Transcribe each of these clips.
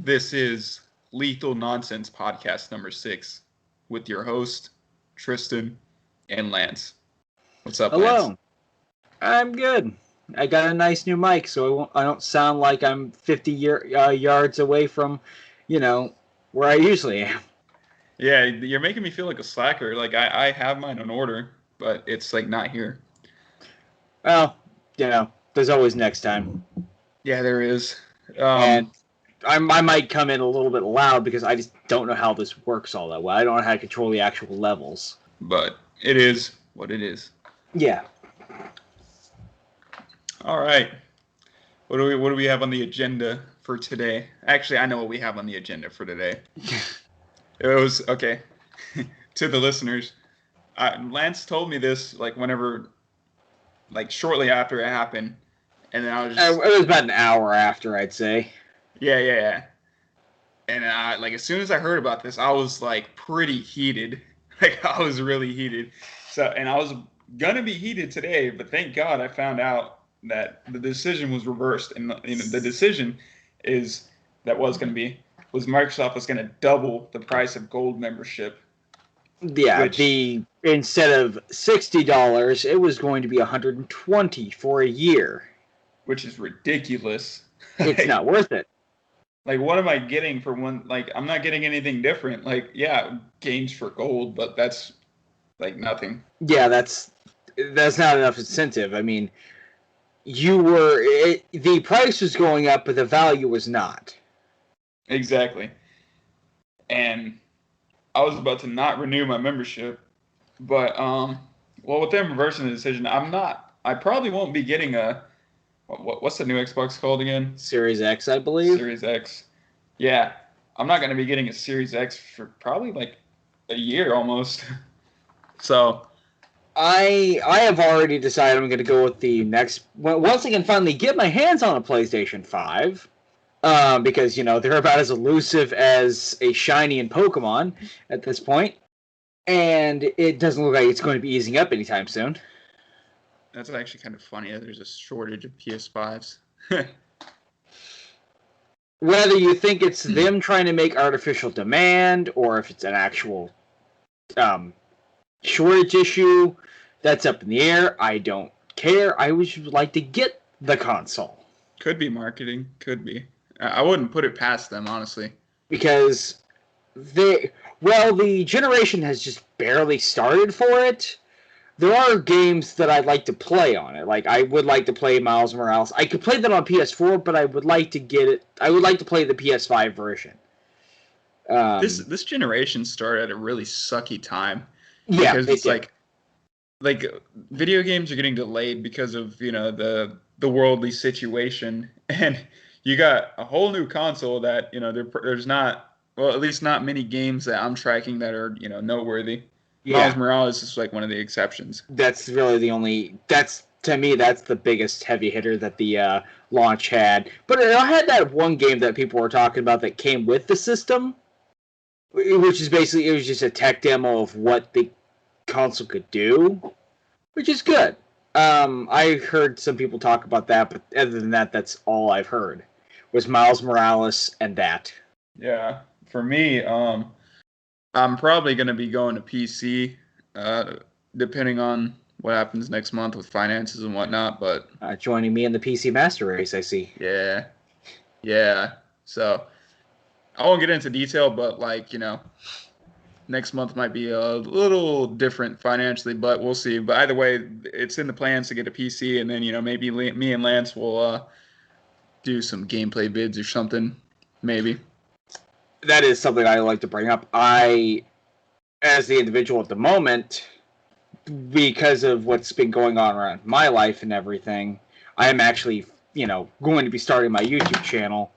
This is Lethal Nonsense Podcast number 6 with your host, Tristan and Lance. What's up, Hello. Lance? I'm good. I got a nice new mic, so I don't sound like I'm 50 yards away from, where I usually am. Yeah, you're making me feel like a slacker. Like, I have mine on order, but it's, like, not here. Well, there's always next time. Yeah, there is. And I might come in a little bit loud because I just don't know how this works all that well. I don't know how to control the actual levels. But it is what it is. Yeah. All right. What do we have on the agenda for today? Actually, I know what we have on the agenda for today. It was okay. To the listeners, Lance told me this shortly after it happened, and then I was just, it was about an hour after, I'd say. Yeah. And as soon as I heard about this, I was like pretty heated. Like I was really heated. And I was gonna be heated today, but thank God I found out that the decision was reversed, and the decision was Microsoft was going to double the price of Gold membership. Yeah, instead of $60, it was going to be $120 for a year, which is ridiculous. It's not worth it. Like, what am I getting for one? Like, I'm not getting anything different. Like, yeah, games for Gold, but that's like nothing. Yeah, that's not enough incentive. I mean, the price was going up, but the value was not. Exactly. And I was about to not renew my membership, but with them reversing the decision, I probably won't be getting what's the new Xbox called again? Series X, I believe. Series X. Yeah, I'm not going to be getting a Series X for probably like a year almost. So I have already decided I'm going to go with the next. Once I can finally get my hands on a PlayStation 5, because they're about as elusive as a shiny in Pokemon at this point, and it doesn't look like it's going to be easing up anytime soon. That's actually kind of funny that there's a shortage of PS5s. Whether you think it's them trying to make artificial demand or if it's an actual shortage issue, that's up in the air. I don't care. I would like to get the console. Could be marketing. Could be. I wouldn't put it past them, honestly. Because the generation has just barely started for it. There are games that I'd like to play on it. Like, I would like to play Miles Morales. I could play that on PS4, but I would like to get it. I would like to play the PS5 version. This generation started at a really sucky time. Yeah, because it's like video games are getting delayed because of the worldly situation, and you got a whole new console that there's not, well, at least not many games that I'm tracking that are noteworthy. Yeah. Miles Morales is like one of the exceptions. That's really the only. To me, that's the biggest heavy hitter that the launch had. But I had that one game that people were talking about that came with the system, which is basically, it was just a tech demo of what the console could do, which is good. I heard some people talk about that, but other than that, that's all I've heard was Miles Morales and that. Yeah, for me, I'm probably going to be going to PC, depending on what happens next month with finances and whatnot. But joining me in the PC Master Race, I see. Yeah. So I won't get into detail, but next month might be a little different financially, but we'll see. But either way, it's in the plans to get a PC, and then maybe me and Lance will do some gameplay vids or something, maybe. That is something I like to bring up. I, as the individual at the moment, because of what's been going on around my life and everything, I am actually, going to be starting my YouTube channel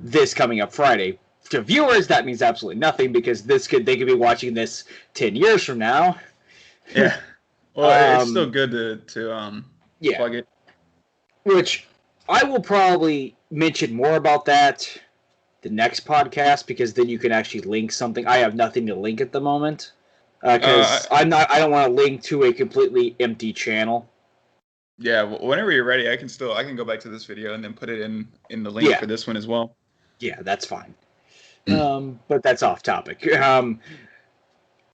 this coming up Friday. To viewers, that means absolutely nothing because they could be watching this 10 years from now. Yeah. Well, it's still good to plug it. Which I will probably mention more about that the next podcast, because then you can actually link something. I have nothing to link at the moment because I don't want to link to a completely empty channel. Yeah, whenever you're ready, I can go back to this video and then put it in the link for this one as well. Yeah, that's fine. But that's off topic.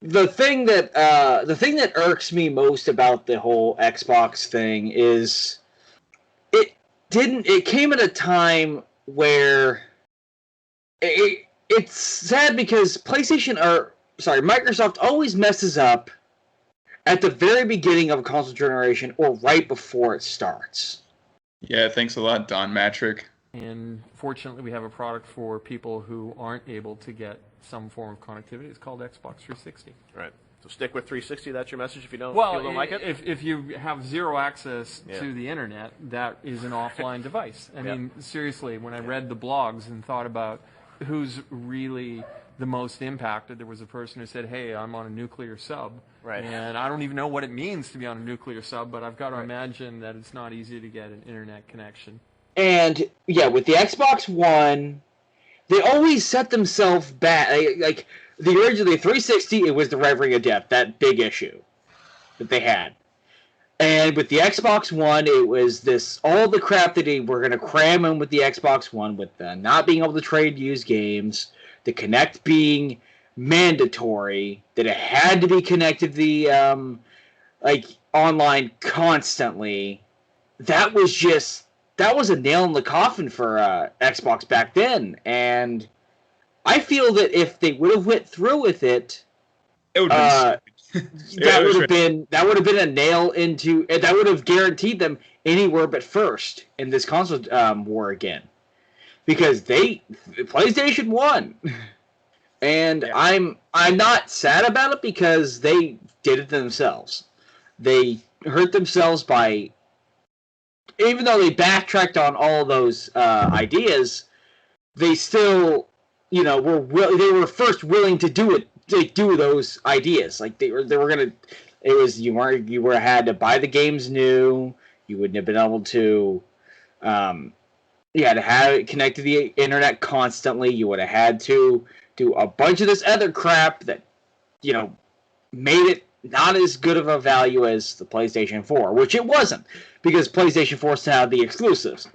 The thing that irks me most about the whole Xbox thing is it came at a time where it's sad because Microsoft always messes up at the very beginning of a console generation or right before it starts. Yeah, thanks a lot, Don Matrick. And fortunately, we have a product for people who aren't able to get some form of connectivity. It's called Xbox 360. Right. So stick with 360. That's your message. If you don't, like it. If you have zero access to the internet, that is an offline device. I mean, seriously, when I read the blogs and thought about who's really the most impacted, there was a person who said, "Hey, I'm on a nuclear sub." Right. And I don't even know what it means to be on a nuclear sub, but I've got to imagine that it's not easy to get an internet connection. And yeah, with the Xbox One, they always set themselves back. Like the originally 360, it was the Red Ring of Death, that big issue that they had. And with the Xbox One, it was all the crap that they were going to cram in with the Xbox One, with the not being able to trade used games, the Kinect being mandatory, that it had to be connected to the online constantly. That was a nail in the coffin for Xbox back then, and I feel that if they would have went through with it, would that would have been a nail into that would have guaranteed them anywhere but first in this console war again, because PlayStation won. And I'm not sad about it because they did it themselves. They hurt themselves by, even though they backtracked on all those ideas, they still, they were first willing to do it, to do those ideas. Like they were gonna. It was you had to buy the games new. You wouldn't have been able to. You had to have it connected to the internet constantly. You would have had to do a bunch of this other crap that, made it not as good of a value as the PlayStation 4, which it wasn't, because PlayStation 4 still had the exclusives.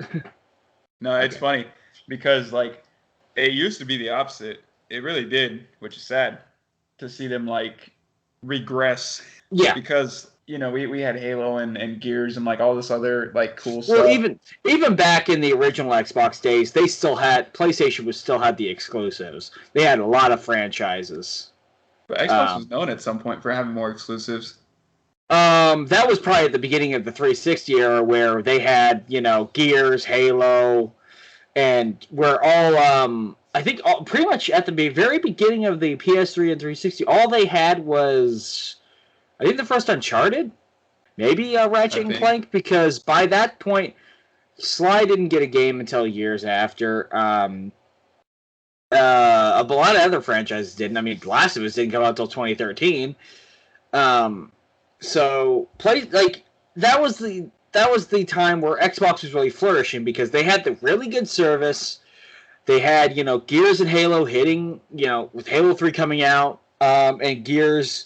No, it's funny, because, it used to be the opposite. It really did, which is sad, to see them, regress. Yeah. Because, we had Halo and Gears and, all this other, cool stuff. Well, even back in the original Xbox days, PlayStation still had the exclusives. They had a lot of franchises. But Xbox was known at some point for having more exclusives. That was probably at the beginning of the 360 era, where they had, Gears, Halo, and where all, I think pretty much at the very beginning of the PS3 and 360, all they had was, I think, the first Uncharted, maybe Ratchet and Clank, because by that point, Sly didn't get a game until years after. A lot of other franchises didn't. I mean, Last of Us didn't come out until 2013. So that was the time where Xbox was really flourishing, because they had the really good service. They had, Gears and Halo hitting, with Halo 3 coming out, and Gears,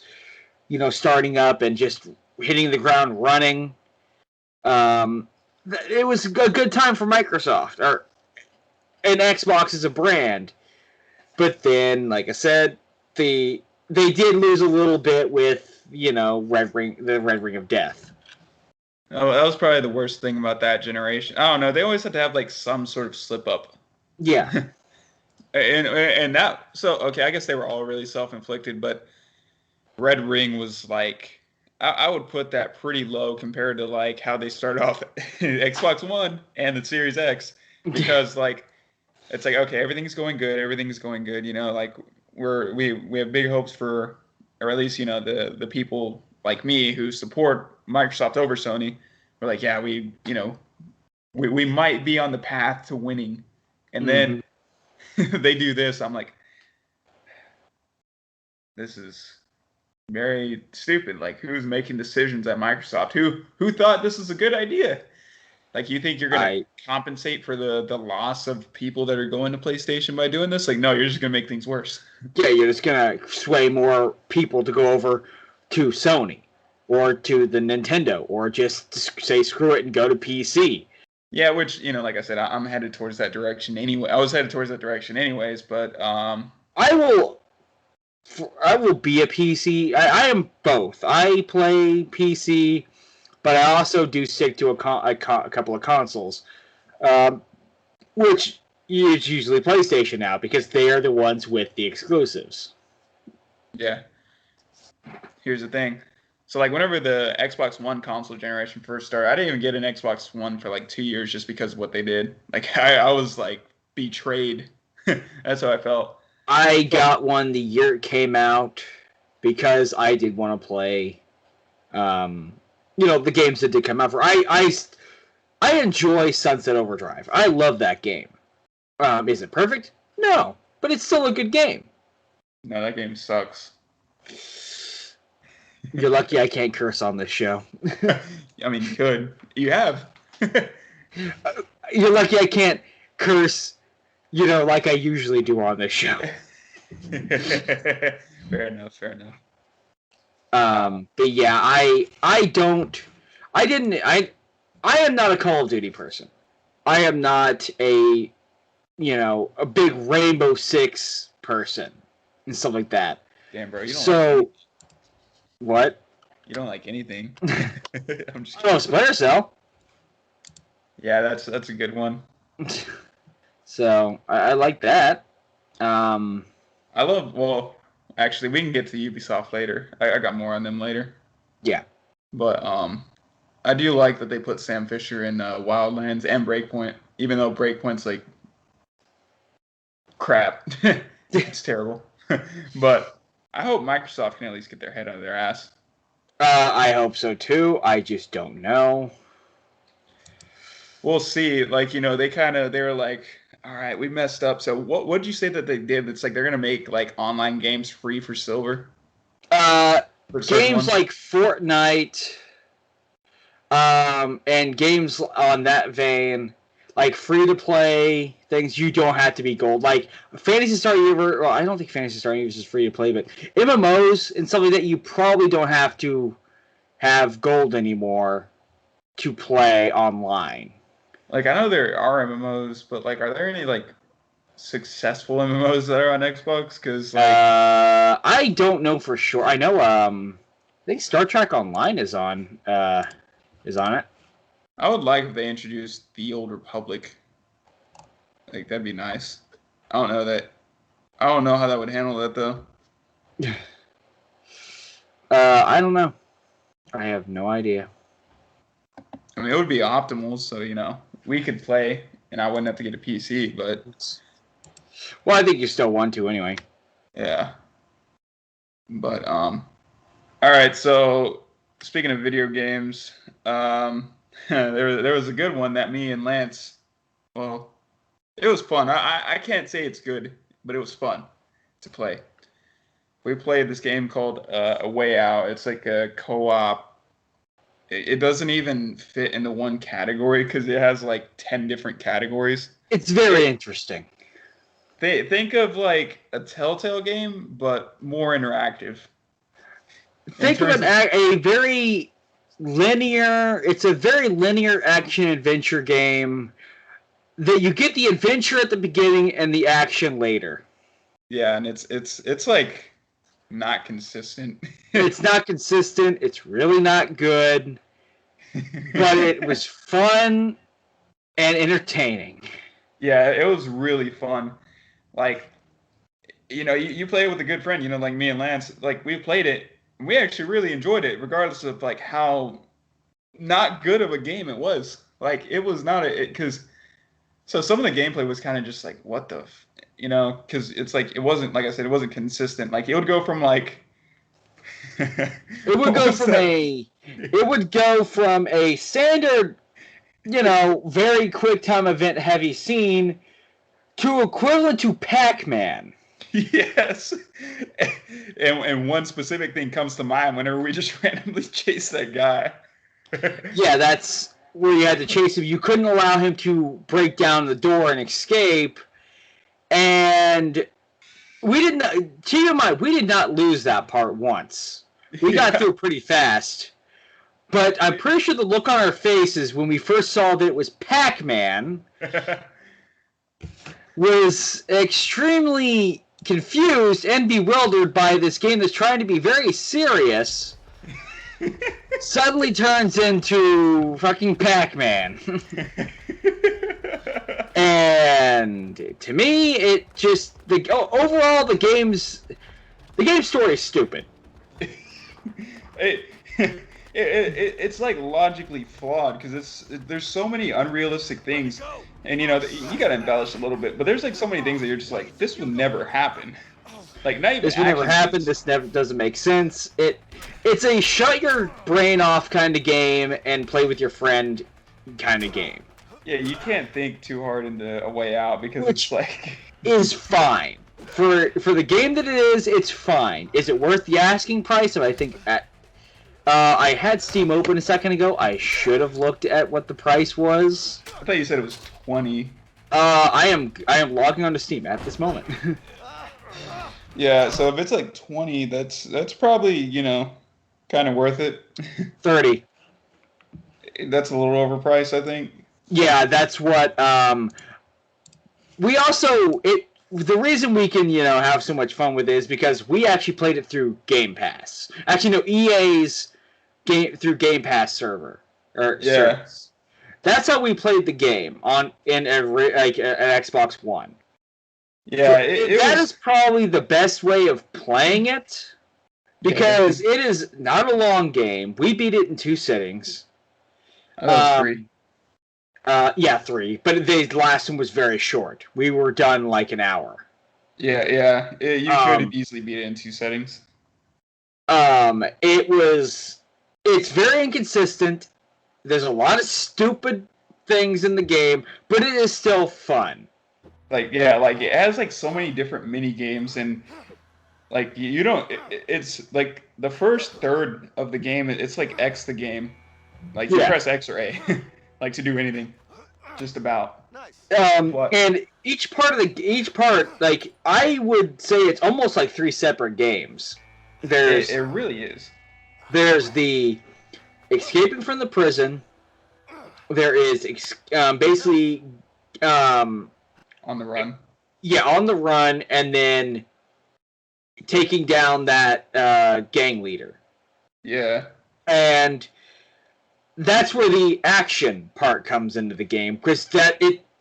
starting up and just hitting the ground running. It was a good time for Microsoft, and Xbox as a brand. But then, like I said, they did lose a little bit with, the Red Ring of Death. Oh, that was probably the worst thing about that generation. I don't know. They always had to have some sort of slip up. Yeah. and that, so okay, I guess they were all really self-inflicted, but Red Ring was I would put that pretty low compared to have they started off Xbox One and the Series X, because it's okay, everything's going good, we have big hopes for, or at least the people like me who support Microsoft over Sony. We're yeah, we might be on the path to winning, and then they do this. I'm this is very stupid. Who's making decisions at Microsoft? Who thought this was a good idea? You think you're going to compensate for the loss of people that are going to PlayStation by doing this? No, you're just going to make things worse. Yeah, you're just going to sway more people to go over to Sony or to the Nintendo, or just say screw it and go to PC. Yeah, which, like I said, I'm headed towards that direction anyway. I was headed towards that direction anyways, but I will be a PC. I am both. I play PC, but I also do stick to a couple of consoles, which is usually PlayStation now because they are the ones with the exclusives. Yeah. Here's the thing. So, like, whenever the Xbox One console generation first started, I didn't even get an Xbox One for, like, 2 years just because of what they did. Like, I was, like, betrayed. That's how I felt. I got one the year it came out because I did want to play, the games that did come out. I enjoy Sunset Overdrive. I love that game. Is it perfect? No, but it's still a good game. No, that game sucks. You're lucky I can't curse on this show. I mean, you could. You have. You're lucky I can't curse, like I usually do on this show. Fair enough. But yeah, I am not a Call of Duty person. I am not a big Rainbow Six person and stuff like that. Damn, bro, you don't like what? You don't like anything. I'm just kidding. Oh, Splinter Cell. Yeah, that's a good one. So I like that. Actually, we can get to Ubisoft later. I got more on them later. Yeah. But I do like that they put Sam Fisher in Wildlands and Breakpoint, even though Breakpoint's like crap. It's terrible. But I hope Microsoft can at least get their head out of their ass. I hope so too. I just don't know. We'll see. Like, they were like, all right, we messed up. So what'd you say that they did? It's like they're gonna make like online games free for silver. Games like Fortnite, and games on that vein, like free to play things. You don't have to be gold. Like Phantasy Star Universe. Well, I don't think Phantasy Star Universe is free to play, but MMOs and something that you probably don't have to have gold anymore to play online. Like, I know there are MMOs, but like, are there any like successful MMOs that are on Xbox? Because like, I don't know for sure. I know. I think Star Trek Online is on it. I would like if they introduced the Old Republic. Like, that'd be nice. I don't know how that would handle that though. I don't know. I have no idea. I mean, it would be optimal, so we could play, and I wouldn't have to get a PC. But well, I think you still want to anyway. Yeah. But all right. So speaking of video games, there was a good one that me and Lance. Well, it was fun. I can't say it's good, but it was fun to play. We played this game called A Way Out. It's like a co-op. It doesn't even fit into one category because it has like 10 different categories. It's very interesting. Think of like a Telltale game, but more interactive. Think of a very linear. It's a very linear action adventure game that you get the adventure at the beginning and the action later. Yeah, and it's like not consistent. It's not consistent. It's really not good. But it was fun and entertaining. Yeah, it was really fun. Like, you play it with a good friend, like me and Lance. Like, we played it, and we actually really enjoyed it, regardless of like how not good of a game it was. Like, it was not because so some of the gameplay was kind of just like, what the, because it's like it wasn't, like I said, it wasn't consistent. Like, it would go from like it would go from a standard, very quick time event heavy scene to equivalent to Pac-Man. Yes. And one specific thing comes to mind whenever we just randomly chase that guy. Yeah, that's where you had to chase him. You couldn't allow him to break down the door and escape. And keep in mind, we did not lose that part once. We got through pretty fast. But I'm pretty sure the look on our faces when we first saw that it was Pac-Man was extremely confused and bewildered by this game that's trying to be very serious. Suddenly turns into fucking Pac-Man. And to me, it just overall the game story is stupid. It's like logically flawed because there's so many unrealistic things, and you gotta embellish a little bit, but there's like so many things that you're just like, this will never happen. Like, not even this would never happen. This never doesn't make sense. It's a shut your brain off kind of game and play with your friend kind of game. Yeah, you can't think too hard into a way out because it's like is fine for the game that it is. It's fine. Is it worth the asking price? And I think I had Steam open a second ago. I should have looked at what the price was. I thought you said it was 20. I am logging onto Steam at this moment. Yeah, so if it's like 20, that's probably kind of worth it. 30. That's a little overpriced, I think. Yeah, that's what. We also the reason we can have so much fun with it is because we actually played it through Game Pass. Actually, no, EA's through Game Pass server service. That's how we played the game in an Xbox One. Yeah, that is probably the best way of playing it because it is not a long game. We beat it in 2 sittings. Oh, 3. Yeah, 3. But the last one was very short. We were done like an hour. Yeah. You could have easily beat it in 2 settings. It's very inconsistent. There's a lot of stupid things in the game, but it is still fun. It has like so many different mini games, and like it's like the first third of the game. It's like X the game. Like you press X or A, like to do anything, just about. And each part, like I would say, it's almost like 3 separate games. It really is. There's the escaping from the prison. There is basically on the run. Yeah, on the run, and then taking down that gang leader. Yeah. And that's where the action part comes into the game, because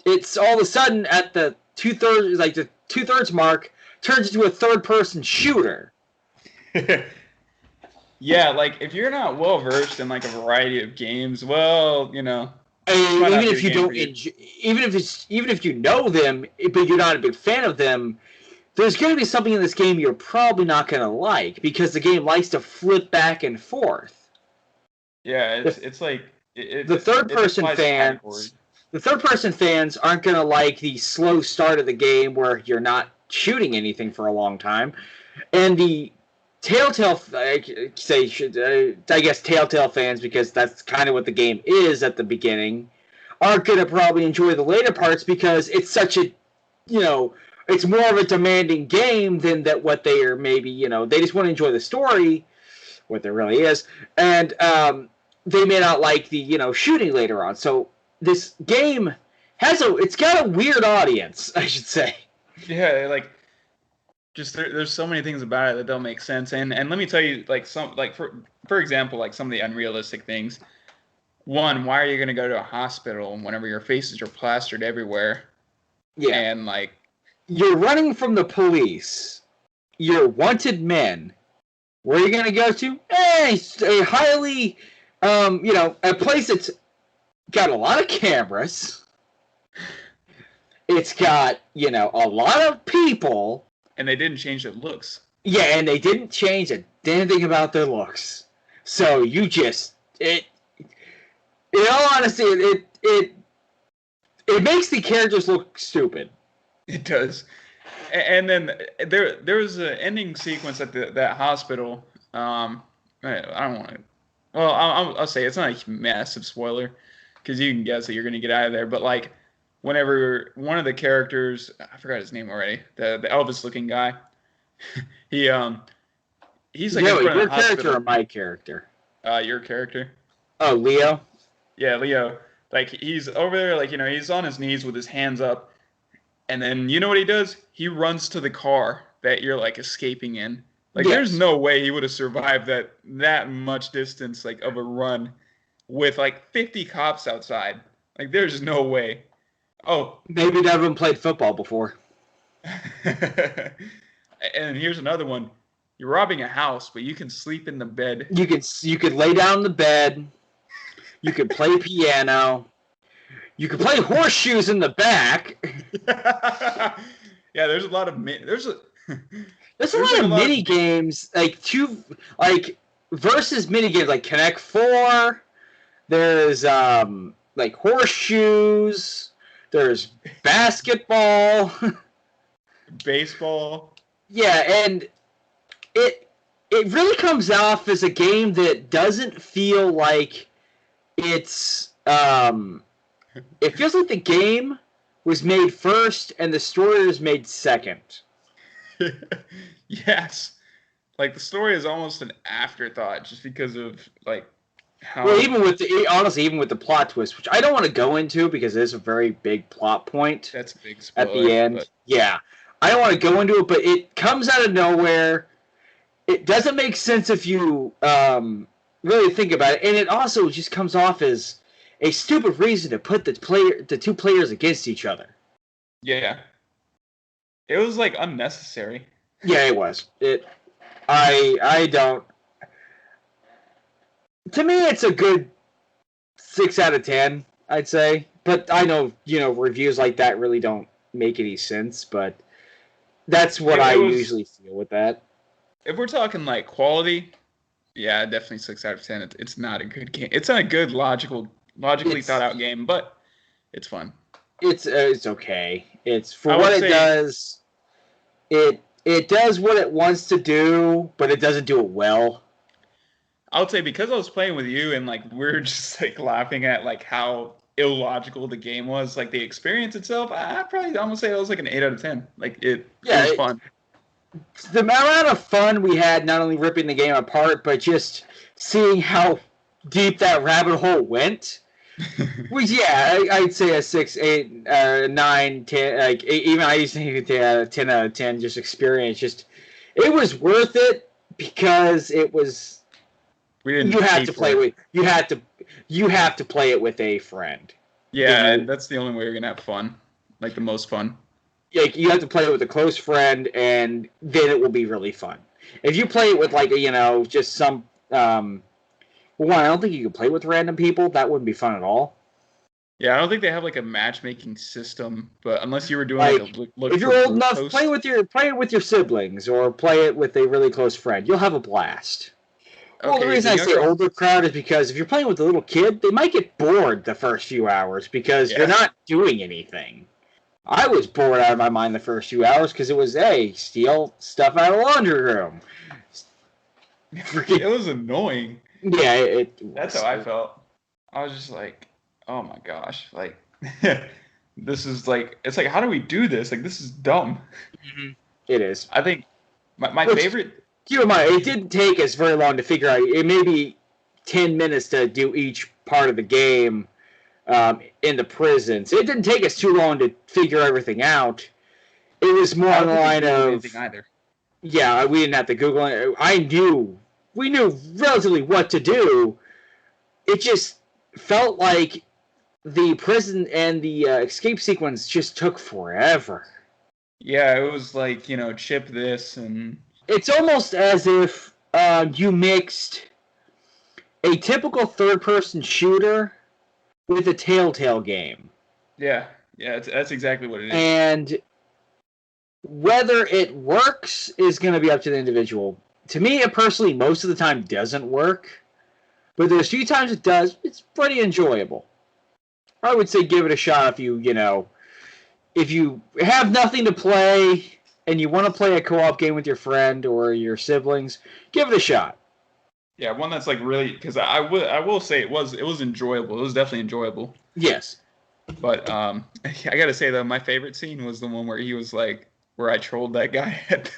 it's all of a sudden at the 2/3, like the 2/3 mark, turns into a third-person shooter. Yeah, like if you're not well versed in like a variety of games, well, even if you don't, even if you know them, but you're not a big fan of them, there's going to be something in this game you're probably not going to like because the game likes to flip back and forth. Yeah, it's like the third-person fans. The third-person fans aren't going to like the slow start of the game where you're not shooting anything for a long time, and the Telltale, I guess Telltale fans, because that's kind of what the game is at the beginning, aren't going to probably enjoy the later parts because it's such a, it's more of a demanding game than that what they are maybe, they just want to enjoy the story, what there really is, and they may not like the, shooting later on. So this game it's got a weird audience, I should say. Yeah, like, just there's so many things about it that don't make sense, and let me tell you, like for example, like some of the unrealistic things. One, why are you gonna go to a hospital whenever your faces are plastered everywhere? Yeah, and like you're running from the police. You're wanted men. Where are you gonna go to? A highly, a place that's got a lot of cameras. It's got a lot of people. And they didn't change their looks. Yeah, and they didn't change a damn thing about their looks. So you just in all honesty, it makes the characters look stupid. It does. And then there was an ending sequence at that hospital. I don't want to. Well, I'll say it's not a massive spoiler because you can guess that you're going to get out of there. But like, whenever one of the characters, I forgot his name already, the Elvis-looking guy, he's like, your character or my character? Your character. Oh, Leo? Yeah, Leo. Like, he's over there, like, he's on his knees with his hands up. And then, you know what he does? He runs to the car that you're, like, escaping in. Like, there's no way he would have survived that much distance, like, of a run with, like, 50 cops outside. Like, there's no way. Oh. Maybe none of them played football before. And here's another one. You're robbing a house, but you can sleep in the bed. You could lay down in the bed. You could play piano. You could play horseshoes in the back. Yeah, there's a lot of there's a lot of mini games, versus mini games like Connect 4. There's like horseshoes. There's basketball. Baseball. Yeah, and it really comes off as a game that doesn't feel like it's it feels like the game was made first and the story was made second. Yes. Like, the story is almost an afterthought just because of, like, how... Well, even with the plot twist, which I don't want to go into because it is a very big plot point. That's a big spoiler. At the end. But... Yeah. I don't want to go into it, but it comes out of nowhere. It doesn't make sense if you really think about it, and it also just comes off as a stupid reason to put the two players against each other. Yeah. It was, like, unnecessary. Yeah, it was. I don't... To me, it's a good 6 out of 10, I'd say. But I know, reviews like that really don't make any sense, but that's what I usually feel with that. If we're talking, like, quality, yeah, definitely 6 out of 10. It's not a good game. It's not a good, logically thought out game, but it's fun. It's okay. It's for what it does. It does what it wants to do, but it doesn't do it well. I would say because I was playing with you and, like, we're just, like, laughing at, like, how illogical the game was. Like, the experience itself, I'd probably almost say it was like an 8 out of 10. Like, it was fun. The amount of fun we had not only ripping the game apart, but just seeing how deep that rabbit hole went. Which, yeah, I'd say a 6, 8, 9, 10. Like, even I used to think 10 out of 10 just experience. Just, it was worth it because it was... You have to play it with a friend. Yeah, and that's the only way you're gonna have fun, like the most fun. Like, you have to play it with a close friend, and then it will be really fun. If you play it with, like, just some, I don't think you can play with random people. That wouldn't be fun at all. Yeah, I don't think they have, like, a matchmaking system, but unless you were doing if you're old enough, play it with your siblings or play it with a really close friend. You'll have a blast. Well, the reason I say older crowd is because if you're playing with a little kid, they might get bored the first few hours because you're not doing anything. I was bored out of my mind the first few hours because it was, steal stuff out of the laundry room. It was annoying. Yeah, that's how I felt. I was just like, oh my gosh, like, this is like, it's like, how do we do this? Like, this is dumb. Mm-hmm. It is. I think my favorite... Keep in mind, it didn't take us very long to figure out. It may be 10 minutes to do each part of the game in the prisons. It didn't take us too long to figure everything out. It was more on the line of... either. Yeah, we didn't have to Google it. We knew relatively what to do. It just felt like the prison and the escape sequence just took forever. Yeah, it was like, chip this and... It's almost as if you mixed a typical third-person shooter with a Telltale game. Yeah, that's exactly what it is. And whether it works is going to be up to the individual. To me, it personally, most of the time doesn't work. But there's a few times it does. It's pretty enjoyable. I would say give it a shot if you have nothing to play... and you want to play a co-op game with your friend or your siblings, give it a shot. Yeah, one that's like really, because I will say it was enjoyable. It was definitely enjoyable. Yes. But I gotta say though, my favorite scene was the one where he was like, where I trolled that guy at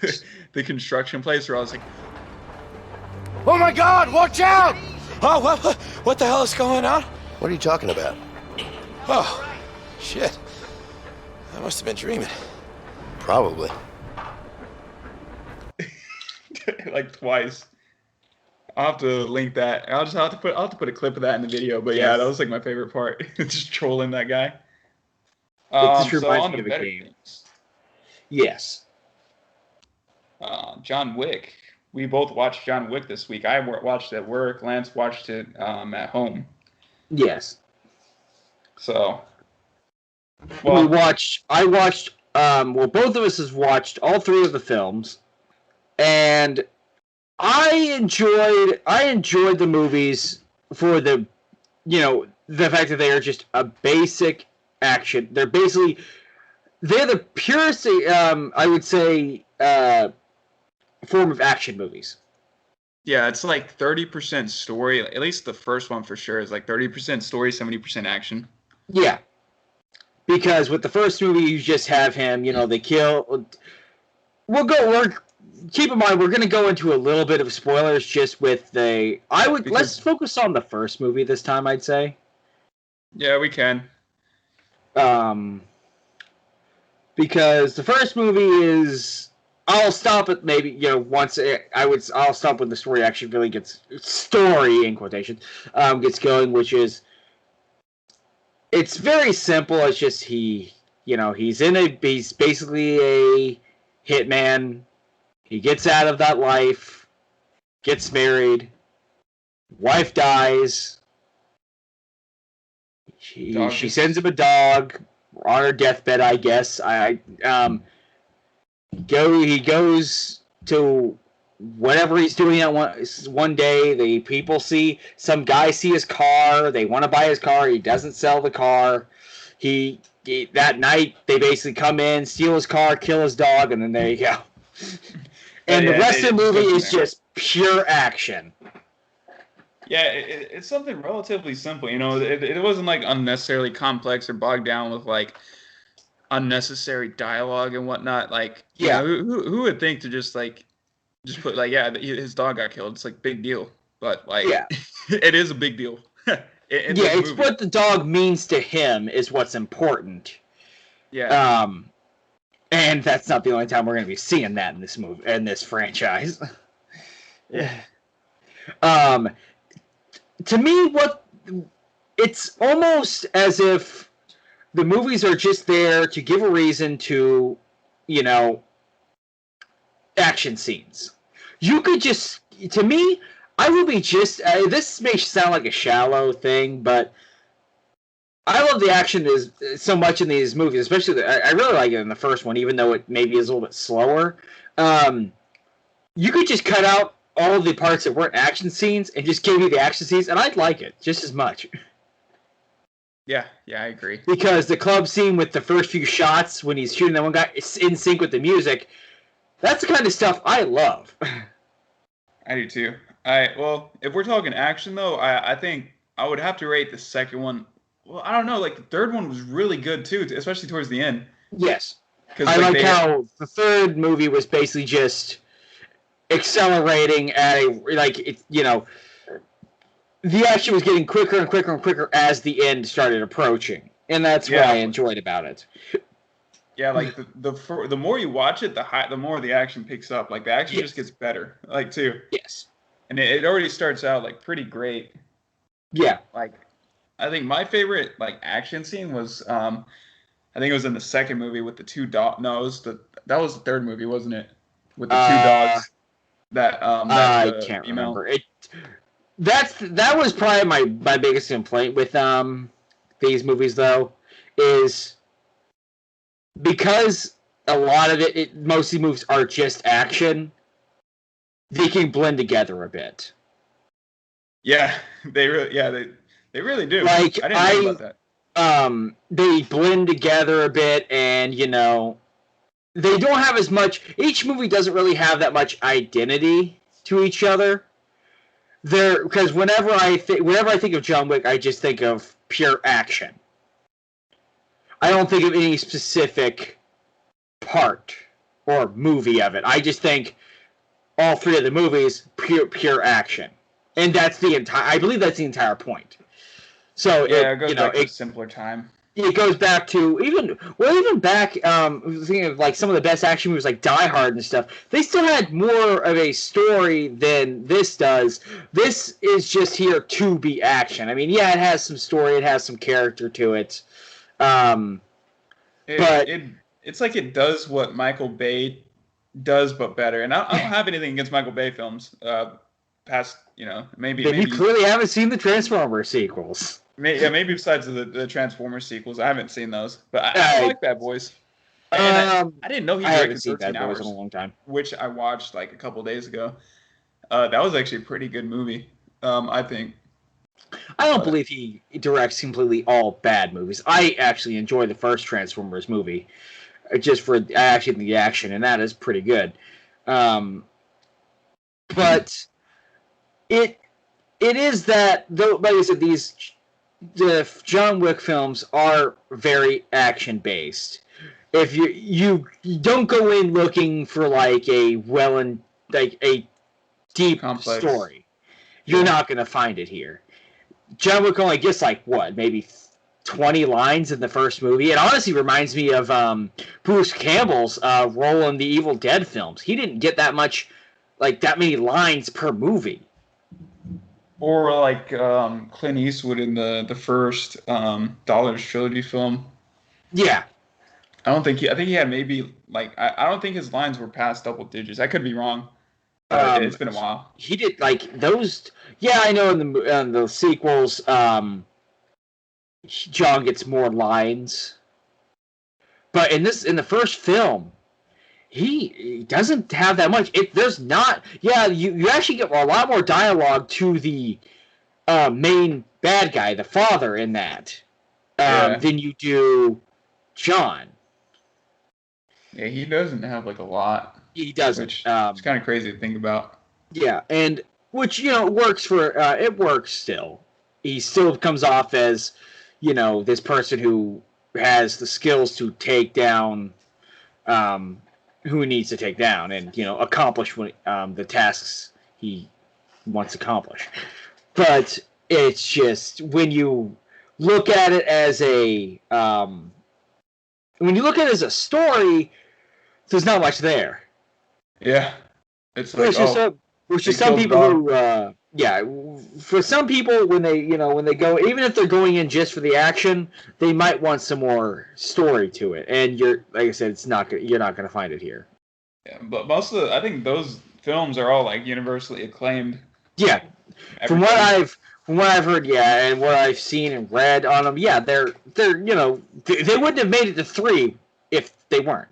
the construction place, where I was like, "Oh my God, watch out! Oh, what the hell is going on? What are you talking about? Oh, shit. I must have been dreaming. Probably. Like twice. I'll have to link that. I'll have to put a clip of that in the video. But yeah, that was like my favorite part. Just trolling that guy. It just reminds me of a game. Things, yes. John Wick. We both watched John Wick this week. I watched it at work. Lance watched it at home. Yes. So. Well, both of us has watched all three of the films, and I enjoyed the movies for the fact that they are just a basic action. They're the purest, I would say, form of action movies. Yeah, it's like 30% story. At least the first one for sure is like 30% story, 70% action. Yeah. Because with the first movie, you just have him, they kill. Keep in mind, we're going to go into a little bit of spoilers just with let's focus on the first movie this time, I'd say. Yeah, we can. Because the first movie is, I'll stop at maybe, I'll stop when the story actually really gets, story in quotations, gets going, which is, it's very simple. It's just he's basically a hitman. He gets out of that life, gets married, wife dies. She sends him a dog on her deathbed, I guess. He goes to whatever he's doing that one day. The people some guy see his car. They want to buy his car. He doesn't sell the car. That night they basically come in, steal his car, kill his dog, and then there you go. And the rest of the movie is just pure action. Yeah, it's something relatively simple. It wasn't like unnecessarily complex or bogged down with like unnecessary dialogue and whatnot. Like, who would think to just put like, his dog got killed. It's like big deal, but like, it is a big deal. It's what the dog means to him is what's important. Yeah. And that's not the only time we're going to be seeing that in this movie, in this franchise. To me, it's almost as if the movies are just there to give a reason to, action scenes. You could just, to me, I would be just, this may sound like a shallow thing, but I love the action so much in these movies, especially I really like it in the first one, even though it maybe is a little bit slower. You could just cut out all of the parts that weren't action scenes and just give me the action scenes, and I'd like it just as much. Yeah, I agree. Because the club scene with the first few shots when he's shooting that one guy, it's in sync with the music. That's the kind of stuff I love. I do too. Well, if we're talking action though, I think I would have to rate the second one. Well, I don't know. Like the third one was really good too, especially towards the end. Yes, I like how the third movie was basically just accelerating at the action was getting quicker and quicker and quicker as the end started approaching, and that's what I enjoyed about it. Yeah, like the more you watch it, the more the action picks up. Like the action just gets better, like too. Yes, and it already starts out like pretty great. Yeah, like I think my favorite like action scene was I think it was in the second movie with the two dogs. No, that was the third movie, wasn't it? With the two dogs. I can't remember it. That was probably my biggest complaint with these movies though, is because a lot of most of the movies are just action, they can blend together a bit. Yeah, they really do. Like I didn't know about that. They blend together a bit, and they don't have as much. Each movie doesn't really have that much identity to each other. Because whenever I think of John Wick, I just think of pure action. I don't think of any specific part or movie of it. I just think all three of the movies pure action. and that's the entire. I believe that's the entire point. So it goes back to a simpler time. It goes back to even back. Thinking of like some of the best action movies like Die Hard and stuff. They still had more of a story than this does. This is just here to be action. I mean, yeah, it has some story, it has some character to it. But it's like it does what Michael Bay does, but better. And I don't have anything against Michael Bay films. Past, maybe. You clearly haven't seen the Transformers sequels. Maybe besides the Transformers sequels, I haven't seen those, but I like Bad Boys. I didn't know he directed 13 Hours in a long time, which I watched like a couple days ago. That was actually a pretty good movie, I think. I don't believe he directs completely all bad movies. I actually enjoy the first Transformers movie, just for actually the action, and that is pretty good. But it is that, though, like I said, the John Wick films are very action based. If you don't go in looking for like a deep complex story, you're not going to find it here. John Wick only gets like maybe 20 lines in the first movie. It honestly reminds me of Bruce Campbell's role in the Evil Dead films. He didn't get that many lines per movie. Or like Clint Eastwood in the first Dollars trilogy film. Yeah. I think he had maybe I don't think his lines were past double digits. I could be wrong. It's been a while. He did like those. Yeah, I know in the sequels, John gets more lines. But in the first film, he doesn't have that much. There's not. Yeah, you actually get a lot more dialogue to the main bad guy, the father, in that than you do John. Yeah, he doesn't have like a lot. He doesn't. Which it's kind of crazy to think about. Yeah, and which works for it works still. He still comes off as this person who has the skills to take down who he needs to take down and accomplish the tasks he wants to accomplish. But it's just when you look at it as a story, there's not much there. Yeah, it's like which is some people who for some people when they go, even if they're going in just for the action, they might want some more story to it. And like I said, you're not going to find it here. Yeah, but I think those films are all like universally acclaimed. Yeah, from what I've heard, yeah, and what I've seen and read on them, yeah, they're they wouldn't have made it to 3 if they weren't.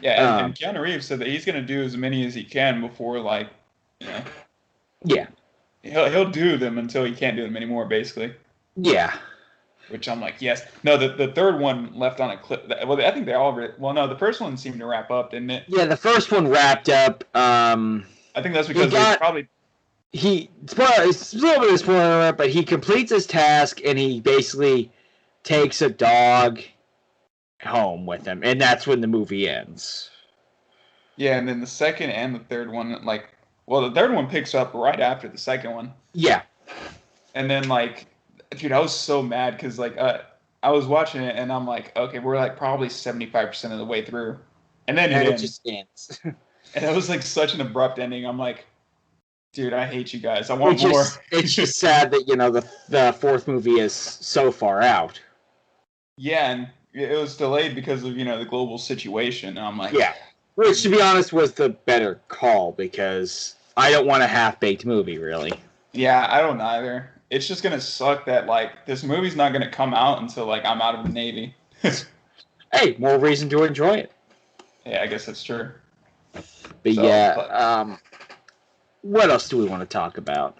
Yeah, and Keanu Reeves said that he's going to do as many as he can before Yeah. He'll do them until he can't do them anymore, basically. Yeah. Which I'm like, yes. No, the third one left on a clip. Well, I think they all. Well, no, the first one seemed to wrap up, didn't it? Yeah, the first one wrapped up. I think that's because they probably. It's a little bit of a spoiler, but he completes his task and he basically takes a dog home with him, and that's when the movie ends. Yeah, and then the second and the third one, the third one picks up right after the second one. Yeah. And then, dude, I was so mad because, I was watching it, and I'm like, okay, we're, probably 75% of the way through. And then it just ends. And it was, such an abrupt ending. I'm like, dude, I hate you guys. I want more. It's just sad that, the fourth movie is so far out. Yeah, and it was delayed because of, the global situation. And I'm like... Yeah. Which, to be honest, was the better call, because I don't want a half-baked movie, really. Yeah, I don't either. It's just going to suck that, this movie's not going to come out until, I'm out of the Navy. Hey, more reason to enjoy it. Yeah, I guess that's true. But what else do we want to talk about?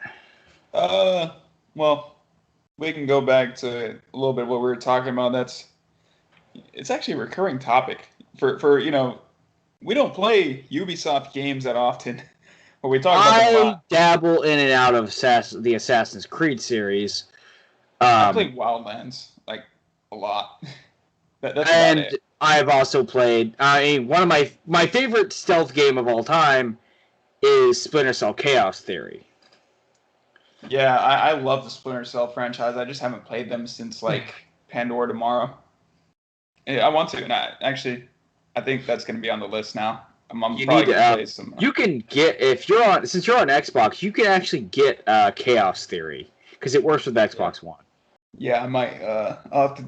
Well, we can go back to a little bit what we were talking about. It's actually a recurring topic for we don't play Ubisoft games that often. But we talk about them a lot. I dabble in and out of the Assassin's Creed series. I played Wildlands a lot. That's and about it. I've also played. One of my favorite stealth game of all time is Splinter Cell Chaos Theory. Yeah, I love the Splinter Cell franchise. I just haven't played them since like Pandora Tomorrow. I want to, and I think that's going to be on the list now. I'm You probably need going to to. play some. You can get since you're on Xbox, you can actually get Chaos Theory because it works with Xbox One. Yeah, I might. I'll have to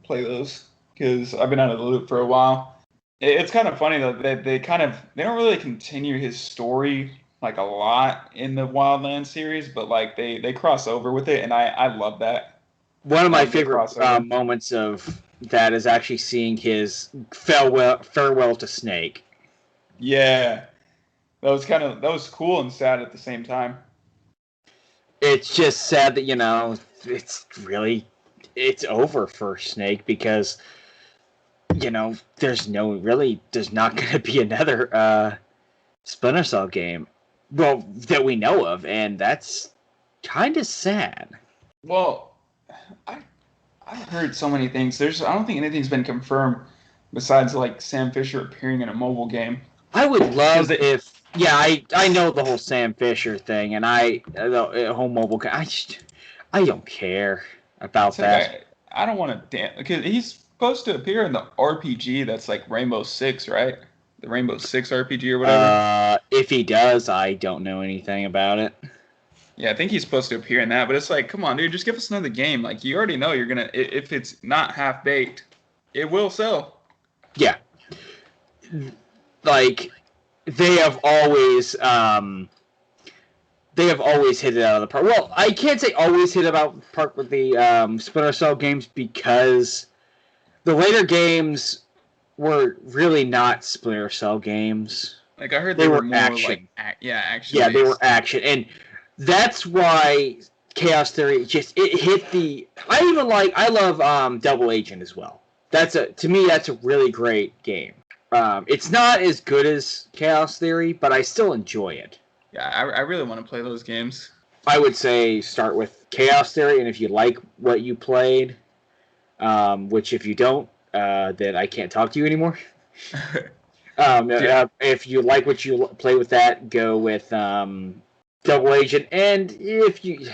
play those because I've been out of the loop for a while. It's kind of funny though that they don't really continue his story like a lot in the Wildlands series, but like they cross over with it, and I love that. One of my The favorite crossover. moments of that is actually seeing his farewell to Snake. Yeah, that was cool and sad at the same time. It's just sad that it's over for Snake because there's not going to be another Splinter Cell game, well, that we know of, and that's kind of sad. Well, I've heard so many things. I don't think anything's been confirmed besides like Sam Fisher appearing in a mobile game. I would love I know the whole Sam Fisher thing, and the whole mobile. I don't care about that. I don't want to dance because he's supposed to appear in the RPG that's like Rainbow Six, right? The Rainbow Six RPG or whatever. If he does, I don't know anything about it. Yeah, I think he's supposed to appear in that, but it's like, come on, dude, just give us another game. Like, you already know you're gonna. If it's not half baked, it will sell. Yeah, like they have always hit it out of the park. Well, I can't say always hit it out of the park with the Splinter Cell games because the later games were really not Splinter Cell games. Like I heard they were more action. Like action. Yeah, they were action, and that's why Chaos Theory it hit the. I love Double Agent as well. To me that's a really great game. It's not as good as Chaos Theory, but I still enjoy it. Yeah, I really want to play those games. I would say start with Chaos Theory, and if you like what you played, which if you don't, then I can't talk to you anymore. If you like what you play with that, go with Double Agent, and if you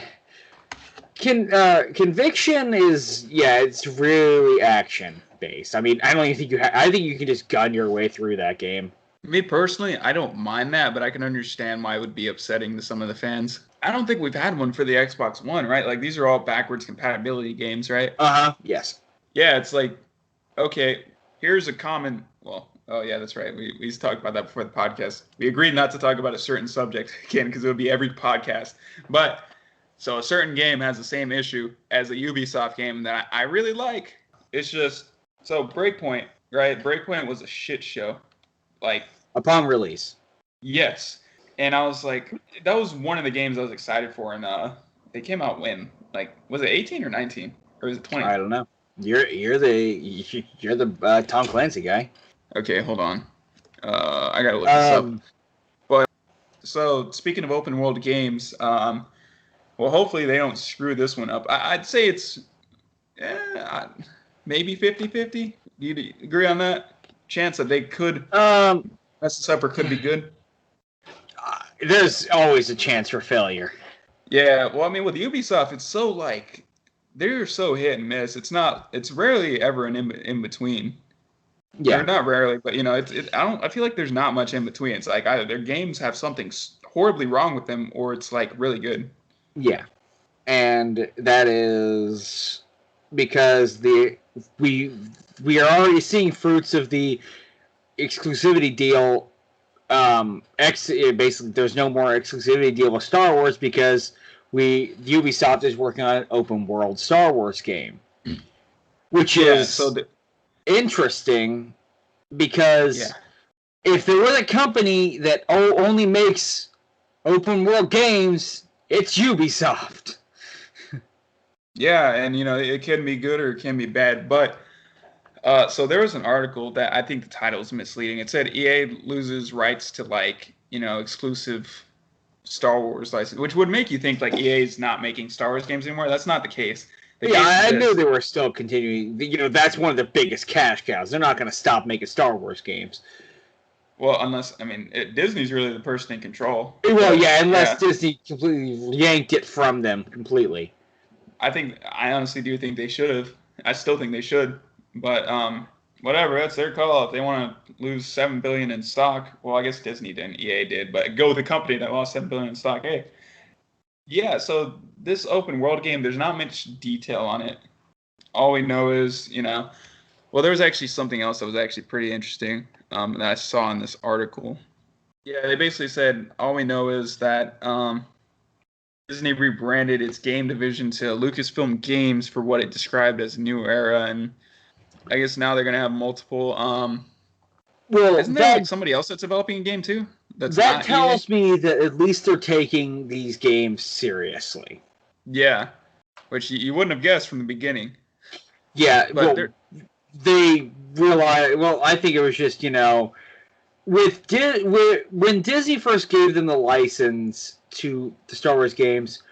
Conviction is it's really action based. I mean, I don't even think I think you can just gun your way through that game. Me personally, I don't mind that, but I can understand why it would be upsetting to some of the fans. I don't think we've had one for the Xbox One, right? Like these are all backwards compatibility games, right? Yes. Yeah, it's like, okay, here's a common. Well, oh yeah, that's right. We talked about that before the podcast. We agreed not to talk about a certain subject again because it would be every podcast. But so a certain game has the same issue as a Ubisoft game that I really like. It's just so Breakpoint, right? Breakpoint was a shit show. Like upon release. Yes. And I was like, that was one of the games I was excited for, and they came out when? Like, was it 18 or 19? Or was it 20? I don't know. You're the Tom Clancy guy. Okay, hold on. I gotta look this up. But so speaking of open world games, well, hopefully they don't screw this one up. I'd say it's maybe 50-50. Do you agree on that? Chance that they could mess this up or could be good? There's always a chance for failure. Yeah, well, I mean, with Ubisoft, it's so like they're so hit and miss. It's rarely ever an in between. Yeah, or not rarely, but I feel like there's not much in between. It's like either their games have something horribly wrong with them, or it's like really good. Yeah, and that is because we are already seeing fruits of the exclusivity deal. Basically, there's no more exclusivity deal with Star Wars because Ubisoft is working on an open world Star Wars game, which is interesting because if there was a company that only makes open world games, it's Ubisoft. Yeah, and it can be good or it can be bad, but so there was an article that I think the title is misleading. It said EA loses rights to exclusive Star Wars license, which would make you think like EA is not making Star Wars games anymore. That's not the case. I knew they were still continuing. That's one of the biggest cash cows. They're not going to stop making Star Wars games. Well, unless Disney's really the person in control. Well, yeah, unless Disney completely yanked it from them completely. I honestly do think they should have. I still think they should, but whatever. That's their call. If they want to lose $7 billion in stock, well, I guess Disney didn't. EA did, but go with the company that lost $7 billion in stock. Hey, yeah. So this open world game, there's not much detail on it. All we know is, well, there was actually something else that was actually pretty interesting that I saw in this article. Yeah, they basically said all we know is that Disney rebranded its game division to Lucasfilm Games for what it described as a new era, and I guess now they're gonna have multiple. Well, isn't there like somebody else that's developing a game too? That tells me that at least they're taking these games seriously. Yeah, which you wouldn't have guessed from the beginning. Yeah, but they realized. Well, I think it was just when Disney first gave them the license to the Star Wars games,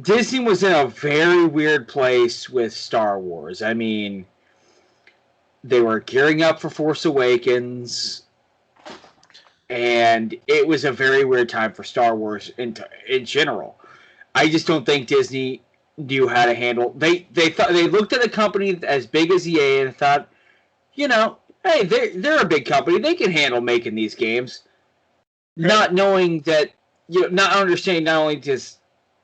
Disney was in a very weird place with Star Wars. I mean, they were gearing up for Force Awakens, and it was a very weird time for Star Wars in general. I just don't think Disney knew how to handle. They thought they looked at a company as big as EA and thought, hey, they're a big company. They can handle making these games. Right. Not knowing that, not understanding not only is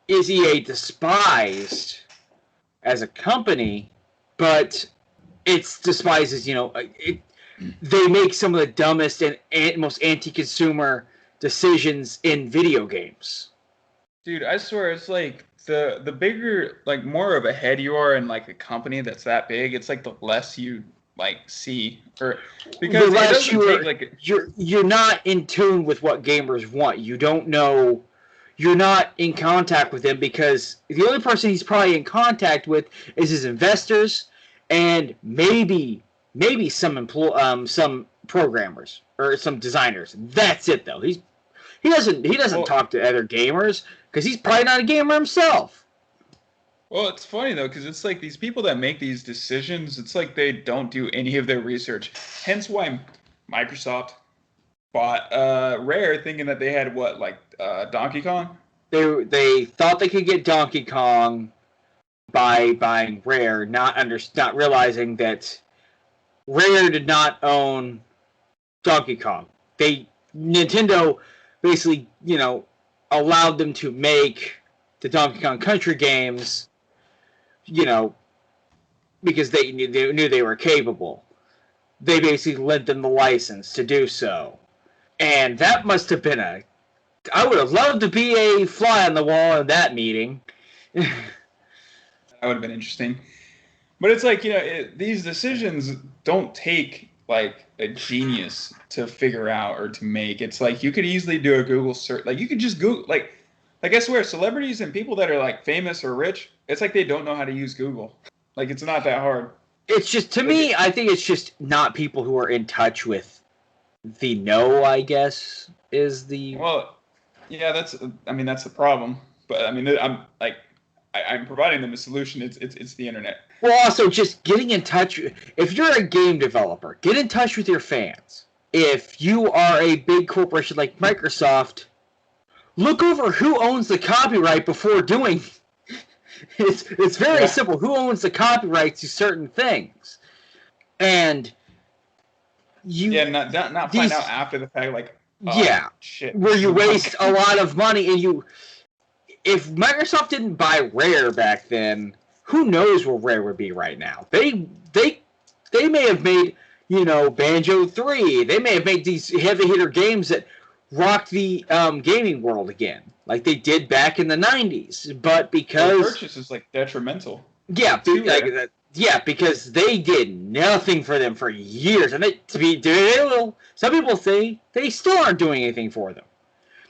EA despised as a company, but it's despised as, they make some of the dumbest and most anti-consumer decisions in video games. Dude, I swear it's like the bigger, like more of a head you are in like a company that's that big, it's like the less you like see, or because it doesn't take like you're not in tune with what gamers want. You don't know. You're not in contact with them because the only person he's probably in contact with is his investors and maybe some programmers or some designers. That's it though. He doesn't talk to other gamers because he's probably not a gamer himself. Well, it's funny, though, because it's like these people that make these decisions, it's like they don't do any of their research. Hence why Microsoft bought Rare thinking that they had, Donkey Kong? They thought they could get Donkey Kong by buying Rare, not realizing that Rare did not own Donkey Kong. Nintendo basically, allowed them to make the Donkey Kong Country games, because they knew they were capable. They basically lent them the license to do so. And that must have been I would have loved to be a fly on the wall in that meeting. That would have been interesting. But it's like, these decisions don't take, like, a genius to figure out or to make. It's like, you could easily do a Google search. Like, you could just Google, like I swear, celebrities and people that are, like, famous or rich, it's like they don't know how to use Google. Like, it's not that hard. It's just, to me, I think it's just not people who are in touch with the I guess, is the... Well, yeah, that's the problem. But, I'm providing them a solution. It's the internet. Well, also, just getting in touch... If you're a game developer, get in touch with your fans. If you are a big corporation like Microsoft... Look over who owns the copyright before doing. It's very simple. Who owns the copyright to certain things, and not find out after the fact. Like shit. Where you waste a lot of money and if Microsoft didn't buy Rare back then, who knows where Rare would be right now? They may have made Banjo 3. They may have made these heavy hitter games that rocked the gaming world again, like they did back in the 90s. But because the purchase is like detrimental. Yeah, because they did nothing for them for years, and some people say they still aren't doing anything for them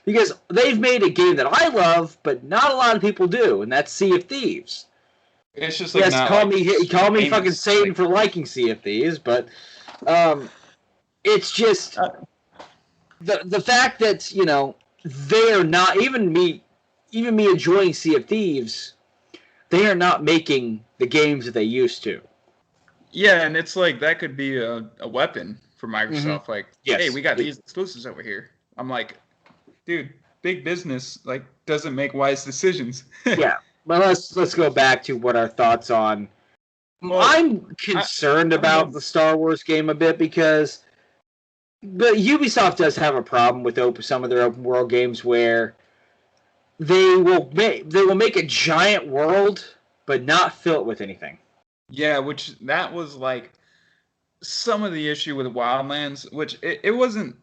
because they've made a game that I love, but not a lot of people do, and that's Sea of Thieves. It's just like call me fucking Satan for liking Sea of Thieves, but it's just. The fact that, they are not, even me enjoying Sea of Thieves, they are not making the games that they used to. Yeah, and it's like that could be a weapon for Microsoft. Like, hey, we got these exclusives over here. I'm like, dude, big business like doesn't make wise decisions. Yeah, but let's go back to what our thoughts on. Well, I'm concerned about the Star Wars game a bit because, but Ubisoft does have a problem with some of their open world games where they will make a giant world but not fill it with anything. Yeah, which that was like some of the issue with Wildlands, which it wasn't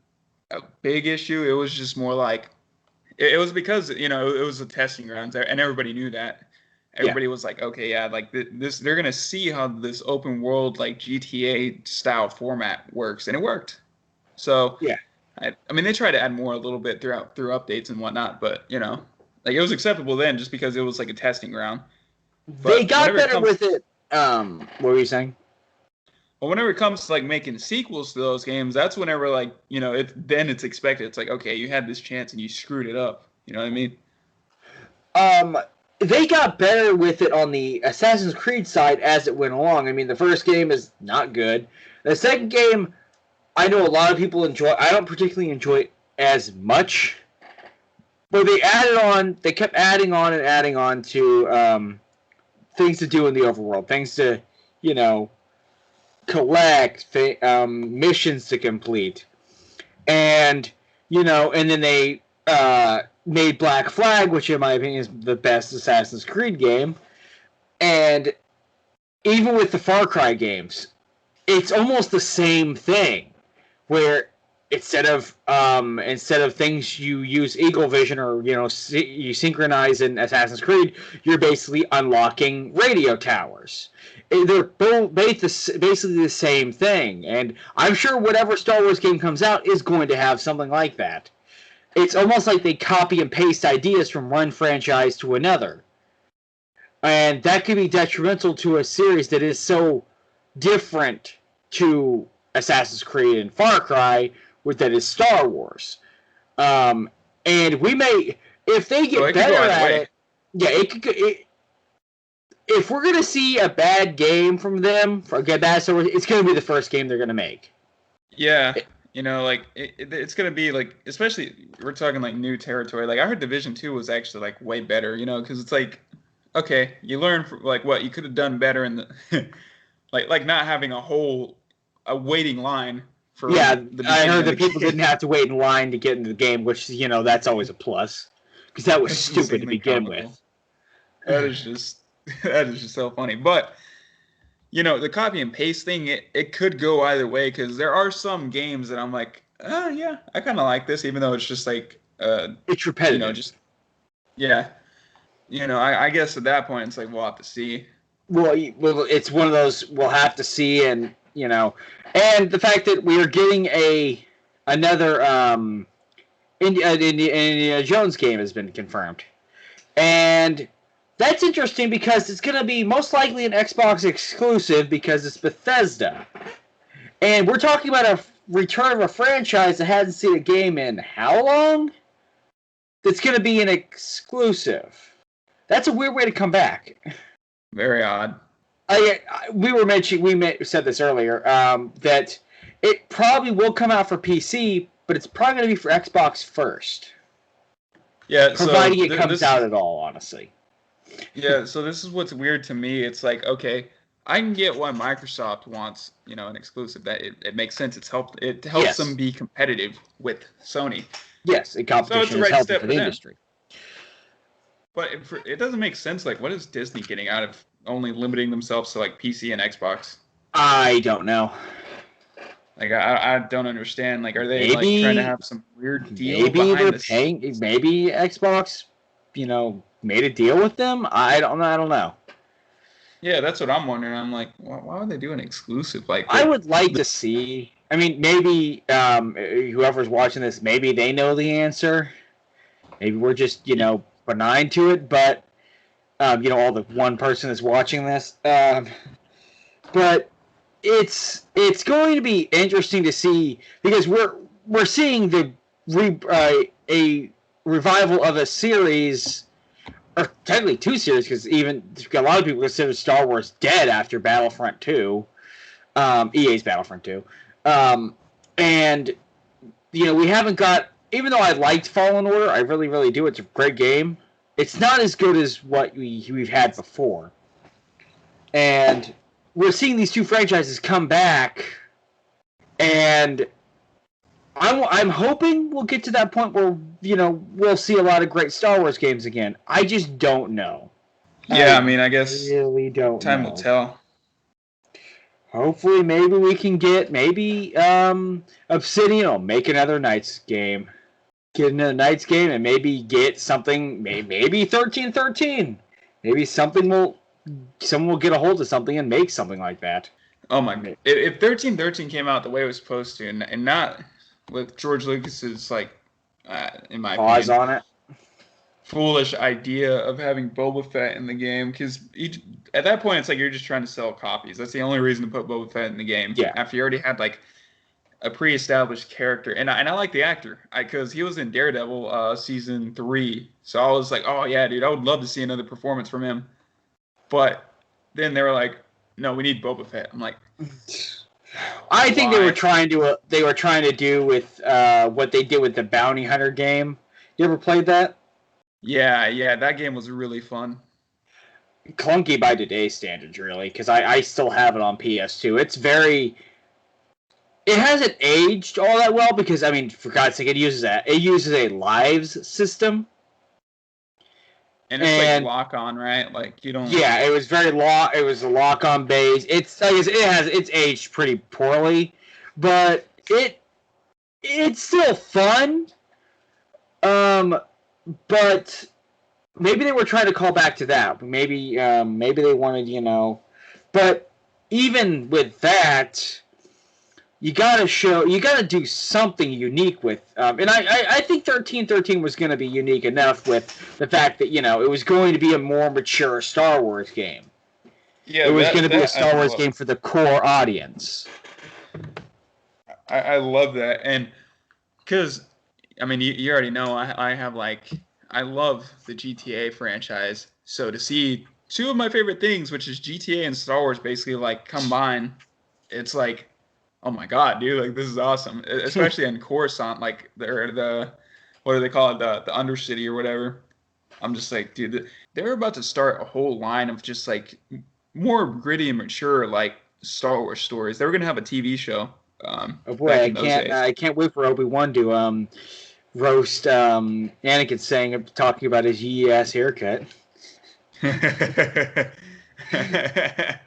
a big issue. It was just more like it was because it was a testing ground and everybody knew that. Everybody was like, okay, yeah, like this, they're gonna see how this open world like GTA style format works, and it worked. So yeah, I mean, they tried to add more a little bit through updates and whatnot, but like it was acceptable then just because it was like a testing ground. But they got better with it. What were you saying? Well, whenever it comes to like making sequels to those games, that's whenever like it's expected. It's like, okay, you had this chance and you screwed it up. You know what I mean? They got better with it on the Assassin's Creed side as it went along. I mean, the first game is not good. The second game, I know a lot of people enjoy. I don't particularly enjoy it as much, but they kept adding on and adding on to things to do in the overworld, things to collect, missions to complete, and then they made Black Flag, which in my opinion is the best Assassin's Creed game. And even with the Far Cry games, it's almost the same thing, where instead of things you use Eagle Vision or you synchronize in Assassin's Creed, you're basically unlocking radio towers. They're both basically the same thing, and I'm sure whatever Star Wars game comes out is going to have something like that. It's almost like they copy and paste ideas from one franchise to another. And that could be detrimental to a series that is so different to Assassin's Creed and Far Cry, that is Star Wars. And we may, if they get better at it, if we're going to see a bad game from them, bad Star Wars, it's going to be the first game they're going to make. Yeah. Like it's gonna be like, especially we're talking like new territory. Like I heard Division 2 was actually like way better, because it's like, okay, you learn like what you could have done better in the like not having a waiting line for. Yeah, I heard that people didn't have to wait in line to get into the game, which that's always a plus because that was stupid to begin with. That is just so funny, but. The copy and paste thing, it could go either way because there are some games that I'm like, yeah, I kind of like this, even though it's just like, it's repetitive. I guess at that point it's like we'll have to see. Well, it's one of those we'll have to see, and and the fact that we are getting another Indiana Jones game has been confirmed, and. That's interesting because it's going to be most likely an Xbox exclusive because it's Bethesda. And we're talking about a return of a franchise that hasn't seen a game in how long? That's going to be an exclusive. That's a weird way to come back. Very odd. We said this earlier, that it probably will come out for PC, but it's probably going to be for Xbox first. Yeah, providing it comes out at all, honestly. Yeah, so this is what's weird to me. It's like, okay, I can get why Microsoft wants, an exclusive. That it makes sense. It helps them be competitive with Sony. Yes, competition is healthy for the industry. But it doesn't make sense. Like, what is Disney getting out of only limiting themselves to like PC and Xbox? I don't know. Like, I don't understand. Like, are they like trying to have some weird deal? Maybe they're paying. Maybe Xbox, made a deal with them? I don't know. Yeah, that's what I'm wondering. I'm like, why would they do an exclusive like that? I would like to see. I mean, maybe whoever's watching this, maybe they know the answer. Maybe we're just, benign to it. But, all the one person that's watching this. But it's going to be interesting to see because we're seeing a revival of a series. Or technically two series, because even a lot of people consider Star Wars dead after Battlefront 2, EA's Battlefront 2. And, we haven't got, even though I liked Fallen Order, I really, really do. It's a great game. It's not as good as what we've had before. And we're seeing these two franchises come back, and I'm hoping we'll get to that point where, we'll see a lot of great Star Wars games again. I just don't know. Yeah, I guess really don't time know. will tell. Hopefully, maybe we can get, Obsidian will make another Knights game. Get another Knights game and maybe get something, maybe 1313. Maybe someone will get a hold of something and make something like that. Oh my God. If 1313 came out the way it was supposed to, and not with George Lucas's, in my pause opinion, on it, foolish idea of having Boba Fett in the game, because at that point it's like you're just trying to sell copies. That's the only reason to put Boba Fett in the game. Yeah. After you already had a pre-established character, and I like the actor, because he was in Daredevil season 3, so I was like, oh yeah, dude, I would love to see another performance from him. But then they were like, no, we need Boba Fett. I'm like, I think they were trying to do with what they did with the Bounty Hunter game. You ever played that? Yeah, that game was really fun. Clunky by today's standards, really, because I still have it on PS2. It hasn't aged all that well because, for God's sake, it uses a lives system. And it's lock-on, right? You don't... Yeah, it was it was a lock-on base. It's aged pretty poorly, but it's still fun. But maybe they were trying to call back to that. Maybe they wanted, But even with that, you gotta do something unique with. And I think 1313 was going to be unique enough with the fact that it was going to be a more mature Star Wars game. Yeah, it was going to be a Star Wars game for the core audience. I love that, and because you already know I love the GTA franchise. So to see two of my favorite things, which is GTA and Star Wars, basically combine, it's oh my God, dude! This is awesome. Especially in Coruscant, the what do they call it, the Undercity or whatever. I'm just dude, they're about to start a whole line of just more gritty and mature Star Wars stories. They were gonna have a TV show. Oh boy, I can't wait for Obi-Wan to roast Anakin talking about his yee ass haircut.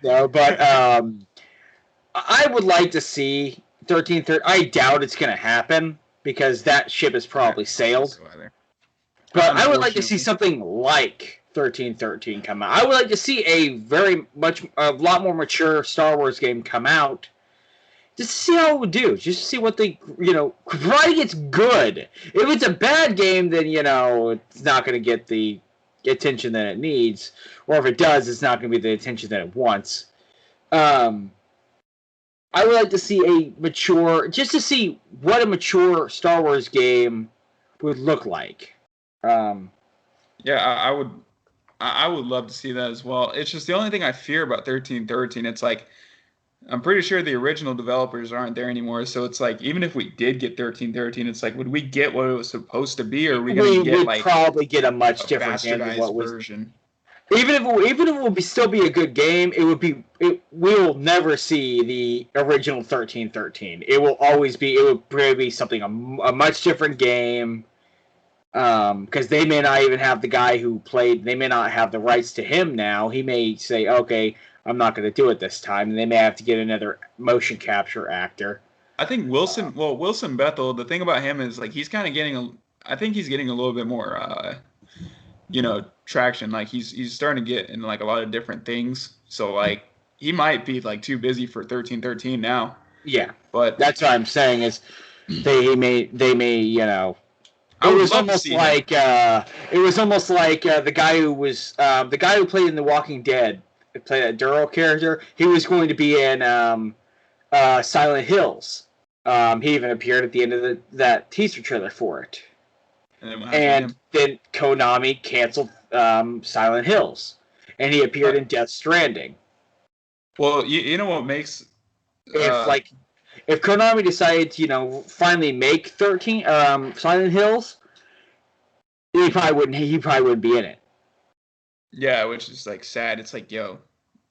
No, but I would like to see 1313. I doubt it's going to happen because that ship has probably sailed. But I would like to see something like 1313 come out. I would like to see a lot more mature Star Wars game come out. Just to see how it would do. Just to see what they, providing it's good. If it's a bad game, then, it's not going to get the attention that it needs. Or if it does, it's not going to be the attention that it wants. I would like to see just to see what a mature Star Wars game would look like. Yeah, I would love to see that as well. It's just the only thing I fear about 1313. It's I'm pretty sure the original developers aren't there anymore. So it's even if we did get 1313, it's would we get what it was supposed to be, or are we going to get probably get a much different game than what was version? Even if it would still be a good game, we'll never see the original 1313. It will probably be something a much different game. Because they may not even have the guy who played. They may not have the rights to him now. He may say, "Okay, I'm not going to do it this time," and they may have to get another motion capture actor. I think Wilson Bethel. The thing about him is he's kind of getting I think he's getting a little bit more, traction. He's starting to get in a lot of different things. So he might be too busy for 1313 now. Yeah, but that's what I'm saying is they may. It was almost like the guy who played in The Walking Dead, played a Duro character. He was going to be in Silent Hills. He even appeared at the end of that teaser trailer for it. And then Konami canceled Silent Hills, and he appeared in Death Stranding. Well, you know what makes if Konami decided to, finally make Silent Hills, he probably wouldn't be in it. Yeah, which is like sad. It's like, yo,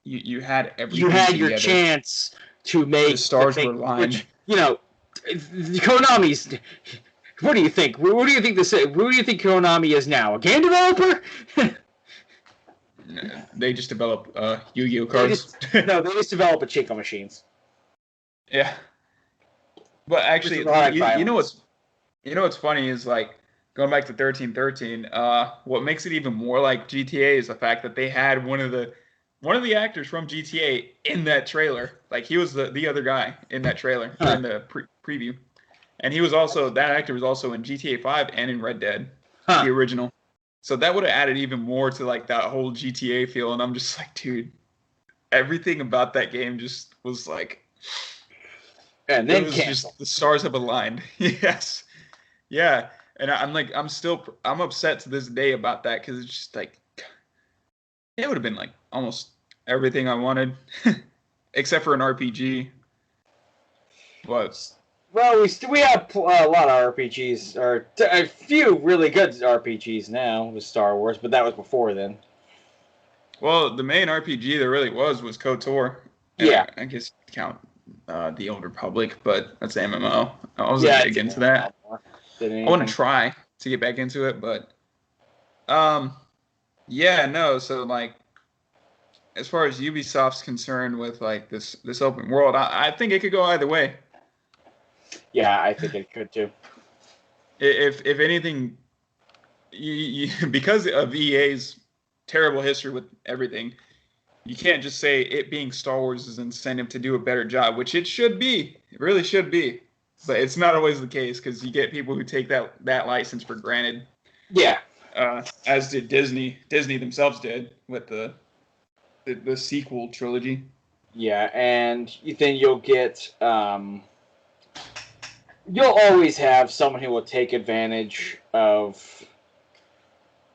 you had everything. You had your together. chance to make the stars were aligned. Konami's. What do you think? What do you think Konami is now? A game developer? They just develop Yu-Gi-Oh cards. They just develop pachinko machines. Yeah. But actually, you know what's funny is like going back to 1313. What makes it even more like GTA is the fact that they had one of the actors from GTA in that trailer. Like he was the other guy in that trailer in the preview, and that actor was also in GTA 5 and in Red Dead, the original. So that would have added even more to like that whole GTA feel. And I'm just like, dude, everything about that game just was like. And then just the stars have aligned. Yes. Yeah. And I'm upset to this day about that because it's just like, it would have been like almost everything I wanted, except for an RPG. Well, we have a lot of RPGs, or a few really good RPGs now with Star Wars, but that was before then. Well, the main RPG there really was KOTOR. Yeah. I guess count the Old Republic, but that's MMO. I wasn't big into that. I want to try to get back into it, but so like as far as Ubisoft's concerned with like this open world, I think it could go either way. Yeah, I think it could too. If anything, because of EA's terrible history with everything, you can't just say it being Star Wars is incentive to do a better job, which it should be. It really should be. But it's not always the case because you get people who take that license for granted. Yeah. As did Disney. Disney themselves did with the sequel trilogy. Yeah, and then you'll get you'll always have someone who will take advantage of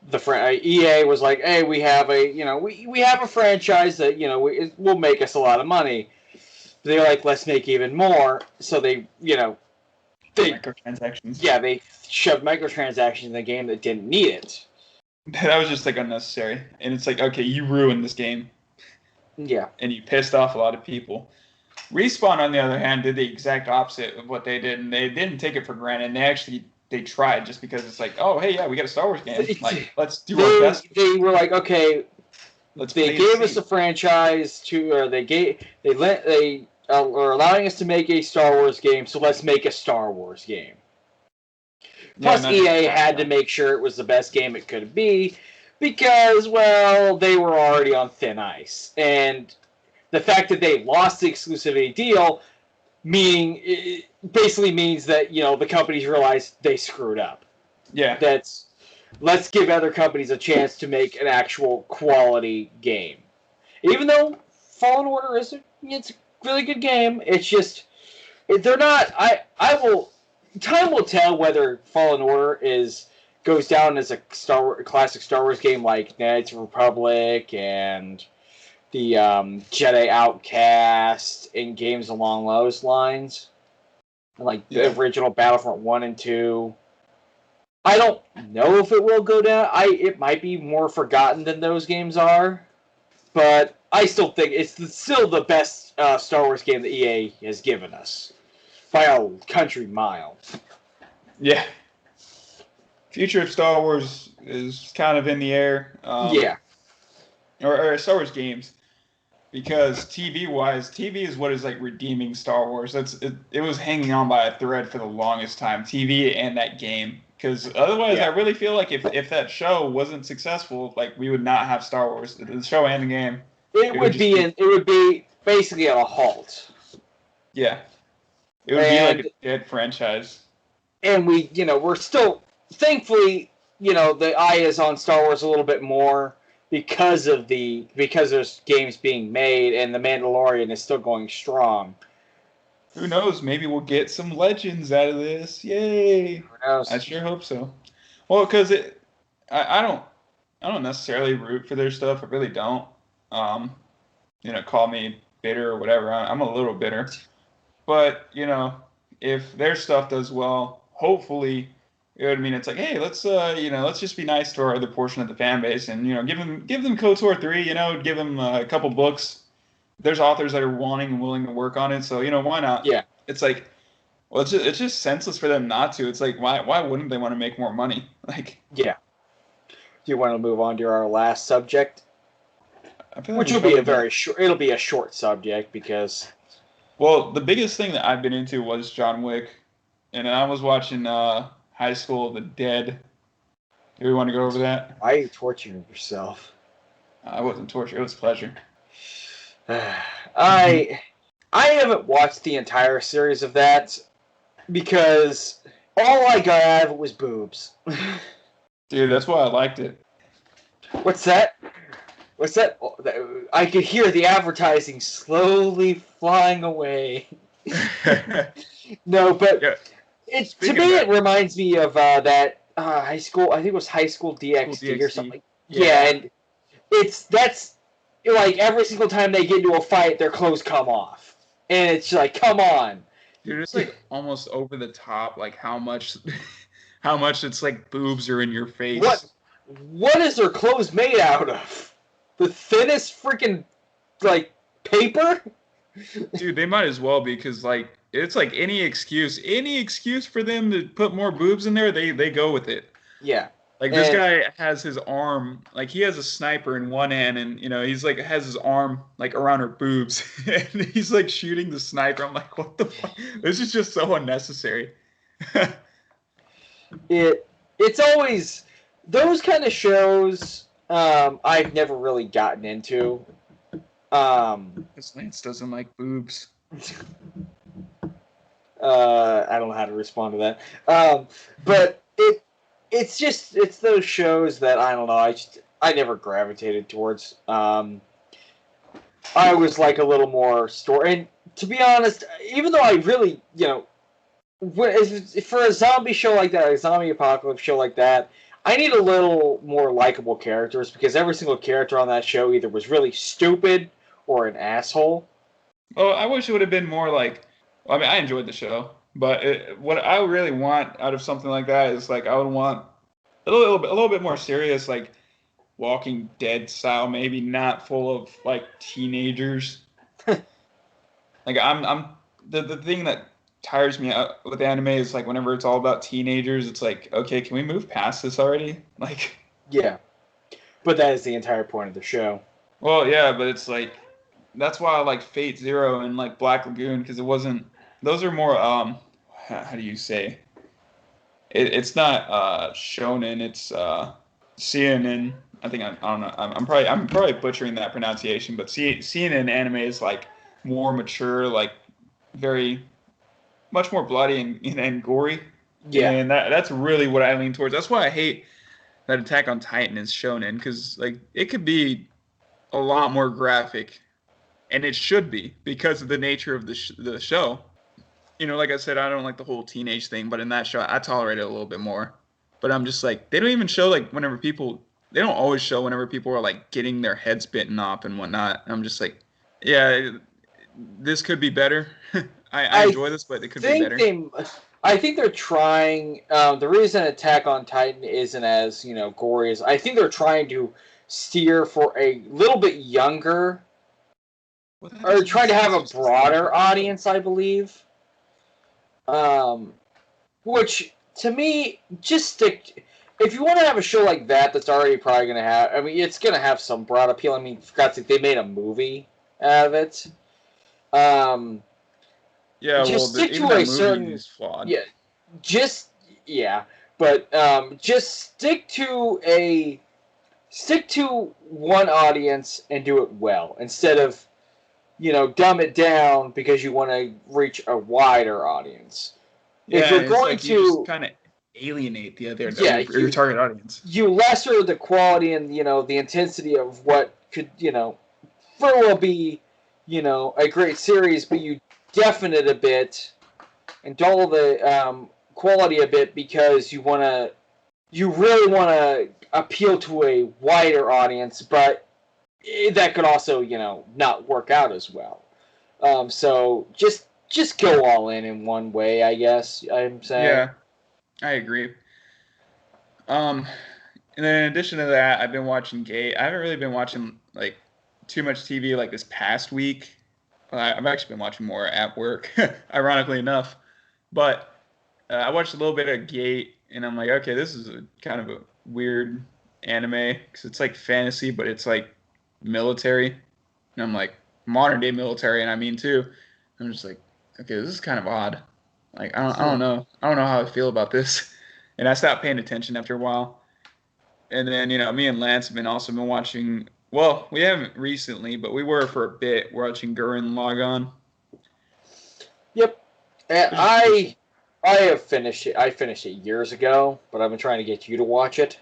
the EA was like, hey, we have we have a franchise that will make us a lot of money. They're like, let's make even more. So they microtransactions. Yeah, they shoved microtransactions in the game that didn't need it. That was just like unnecessary, and it's like, okay, you ruined this game. Yeah, and you pissed off a lot of people. Respawn, on the other hand, did the exact opposite of what they did, and they didn't take it for granted. And they tried just because it's like, oh, hey, yeah, we got a Star Wars game. Like, let's do our best. They were like, okay, they gave us a franchise they are allowing us to make a Star Wars game, so let's make a Star Wars game. Plus, EA had to make sure it was the best game it could be because, well, they were already on thin ice. And the fact that they lost the exclusivity deal basically means that, the companies realized they screwed up. Yeah. Let's give other companies a chance to make an actual quality game. Even though Fallen Order it's a really good game, it's just they're not. Time will tell whether Fallen Order goes down as a classic Star Wars game like Knights of the Republic and the Jedi Outcast and games along those lines, like the original Battlefront 1 and 2. I don't know if it will go down. It might be more forgotten than those games are, but I still think it's still the best Star Wars game that EA has given us by a country mile. Yeah. Future of Star Wars is kind of in the air. Or Star Wars games. Because TV-wise, TV is what is like redeeming Star Wars. It was hanging on by a thread for the longest time. TV and that game. Because otherwise, I really feel like if that show wasn't successful, like we would not have Star Wars. The show and the game. It would be basically at a halt. Yeah. It would be like a dead franchise. And we're still, thankfully, the eye is on Star Wars a little bit more because there's games being made and The Mandalorian is still going strong. Who knows? Maybe we'll get some legends out of this. Yay! Who knows? I sure hope so. Well, because I don't necessarily root for their stuff. I really don't. Call me bitter or whatever. I'm a little bitter. But if their stuff does well, hopefully, it's like, hey, let's just be nice to our other portion of the fan base, and give them KOTOR 3, give them a couple books. There's authors that are wanting and willing to work on it, so why not? Yeah. It's like, well, it's just senseless for them not to. It's like, why wouldn't they want to make more money? Like, yeah. Do you want to move on to our last subject? Which will be it'll be a short subject because... Well, the biggest thing that I've been into was John Wick, and I was watching High School of the Dead. Do we want to go over that? Why are you torturing yourself? I wasn't tortured. It was pleasure. I haven't watched the entire series of that because all I got out of it was boobs. Dude, that's why I liked it. What's that? What's that? I could hear the advertising slowly flying away. No, but to me it reminds me of that high school. I think it was High School DxD or something. Yeah, and that's like every single time they get into a fight, their clothes come off, and it's like, come on, dude. It's like almost over the top, like how much it's like boobs are in your face. What is their clothes made out of? The thinnest freaking, like, paper? Dude, they might as well be, because, like, it's like any excuse for them to put more boobs in there, they go with it. Yeah. Like, this guy has his arm, like, he has a sniper in one hand, and, he's, like, has his arm, like, around her boobs, and he's, like, shooting the sniper. I'm like, what the fuck? This is just so unnecessary. It's always, those kind of shows... I've never really gotten into. Because Lance doesn't like boobs. I don't know how to respond to that. But it's those shows that I don't know. I never gravitated towards. I was like a little more story. And to be honest, even though I really, for a zombie show like that, a zombie apocalypse show like that, I need a little more likable characters because every single character on that show either was really stupid or an asshole. Oh, I wish it would have been more like... I mean, I enjoyed the show, but what I really want out of something like that is, like, I would want a little bit more serious, like Walking Dead style, maybe not full of, like, teenagers. Like, I'm the thing that tires me out with anime is like whenever it's all about teenagers, it's like, okay, can we move past this already? Like, yeah, but that is the entire point of the show. Well, yeah, but it's like that's why I like Fate Zero and like Black Lagoon, because it wasn't. Those are more how do you say? It's not shonen. It's seinen. I think I don't know. I'm probably butchering that pronunciation, but seinen anime is like more mature, like very much more bloody and gory. Yeah, and that's really what I lean towards. That's why I hate that Attack on Titan is shonen, because like it could be a lot more graphic, and it should be because of the nature of the show. Like I said, I don't like the whole teenage thing, but in that show, I tolerate it a little bit more. But I'm just like, they don't even show like whenever people. They don't always show whenever people are like getting their heads bitten off and whatnot. And I'm just like, yeah, this could be better. I enjoy this, but it could be better. I think they're trying. The reason Attack on Titan isn't as gory as I think they're trying to steer for a little bit younger, or trying to have a broader audience, I believe. Which to me, just stick. If you want to have a show like that, that's already probably going to have. I mean, it's going to have some broad appeal. I mean, for God's sake, they made a movie out of it. Yeah, just well, stick to a certain. Is flawed. Yeah, just stick to one audience and do it well instead of, dumb it down because you want to reach a wider audience. Yeah, if you're going to, you just kind of alienate the other your target audience. You lesser the quality and the intensity of what could very well be a great series, but you deafen it a bit and dull the quality a bit because you really want to appeal to a wider audience, but that could also not work out as well. So just just go all in one way, I guess I'm saying. Yeah, I agree. And then in addition to that, I've been watching Gate. I haven't really been watching like too much TV like this past week. I've actually been watching more at work, ironically enough. But I watched a little bit of Gate, and I'm like, okay, this is kind of a weird anime because it's like fantasy, but it's like military. And I'm like, modern day military, and I mean too. I'm just like, okay, this is kind of odd. Like, I don't know. I don't know how I feel about this. And I stopped paying attention after a while. And then, me and Lance have been watching. Well, we haven't recently, but we were for a bit watching Gurren Lagann. Yep. And I have finished it. I finished it years ago, but I've been trying to get you to watch it.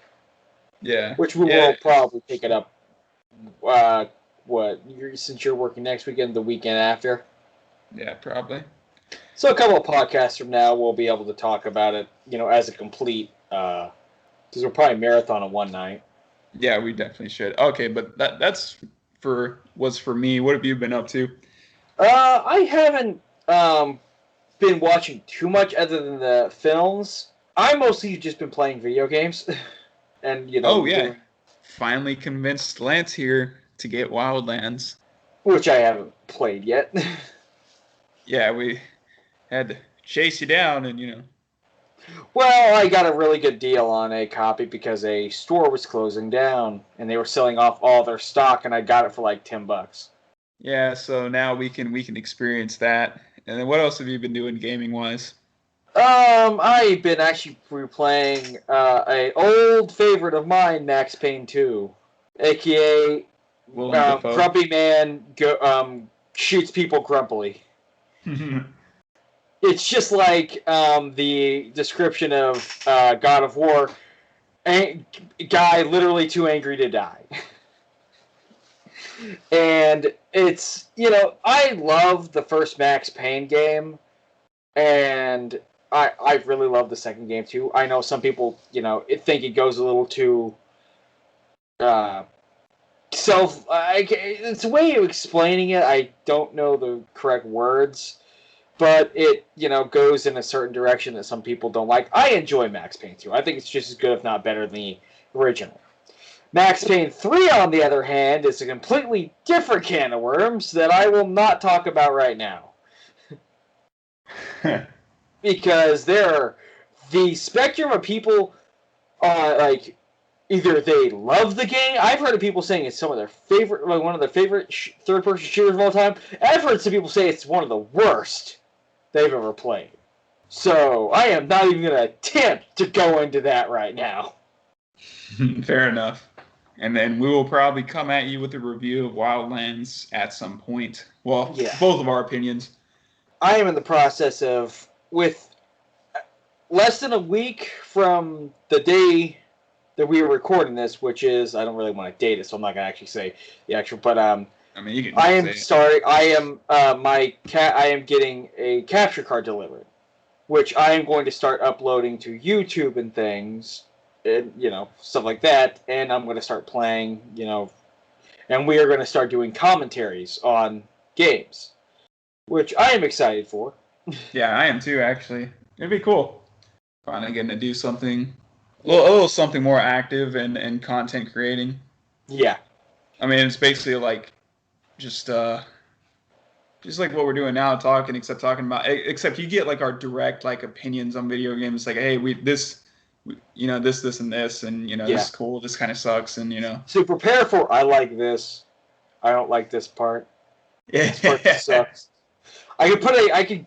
Yeah. Which we will probably pick it up. Since you're working next weekend, the weekend after. Yeah, probably. So a couple of podcasts from now, we'll be able to talk about it, as a complete. Because we'll probably marathon in one night. Yeah, we definitely should. Okay, but that's was for me. What have you been up to? I haven't been watching too much other than the films. I mostly just been playing video games, and Oh yeah, finally convinced Lance here to get Wildlands, which I haven't played yet. Yeah, we had to chase you down, and Well, I got a really good deal on a copy because a store was closing down, and they were selling off all their stock, and I got it for like $10. Yeah, so now we can experience that. And then what else have you been doing gaming wise? I've been actually replaying a old favorite of mine, Max Payne 2, aka Grumpy Man shoots people grumpily. It's just like the description of God of War, guy literally too angry to die. And it's, I love the first Max Payne game, and I really love the second game too. I know some people, think it goes a little too it's a way of explaining it. I don't know the correct words, but it, goes in a certain direction that some people don't like. I enjoy Max Payne 2. I think it's just as good, if not better, than the original. Max Payne 3, on the other hand, is a completely different can of worms that I will not talk about right now. Because the spectrum of people, either they love the game. I've heard of people saying it's one of their favorite third-person shooters of all time. I've heard some people say it's one of the worst they've ever played. So I am not even going to attempt to go into that right now. Fair enough. And then we will probably come at you with a review of Wildlands at some point. Well, yeah. Both of our opinions. I am in the process of, with less than a week from the day that we were recording this, which is, I don't really want to date it, so I'm not going to actually say the actual, but you can I am getting a capture card delivered, which I am going to start uploading to YouTube and things, and, stuff like that, and I'm going to start playing, and we are going to start doing commentaries on games, which I am excited for. Yeah, I am too, actually. It'd be cool. Finally getting to do something, a little something more active and content creating. Yeah. I mean, it's basically like just like what we're doing now, except you get like our direct like opinions on video games. Like, hey, this, and this, and this is cool. This kind of sucks, and So prepare for, I like this. I don't like this part. Yeah. This part sucks.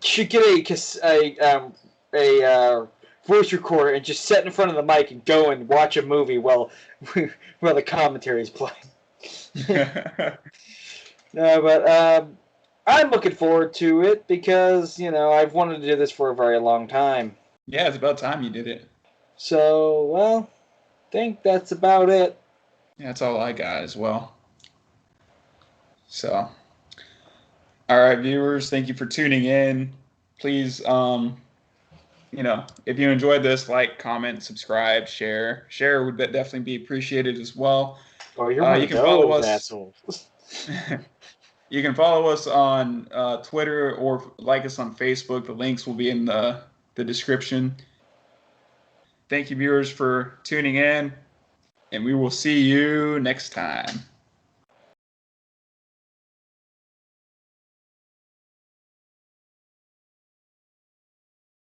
Should get a voice recorder and just sit in front of the mic and go and watch a movie while the commentary is playing. No, but I'm looking forward to it because, I've wanted to do this for a very long time. Yeah, it's about time you did it. So, well, I think that's about it. Yeah, that's all I got as well. So, all right, viewers, thank you for tuning in. Please, if you enjoyed this, like, comment, subscribe, share. Share would definitely be appreciated as well. Oh, you're one you can follow us. Assholes. You can follow us on Twitter or like us on Facebook. The links will be in the description. Thank you, viewers, for tuning in, and we will see you next time.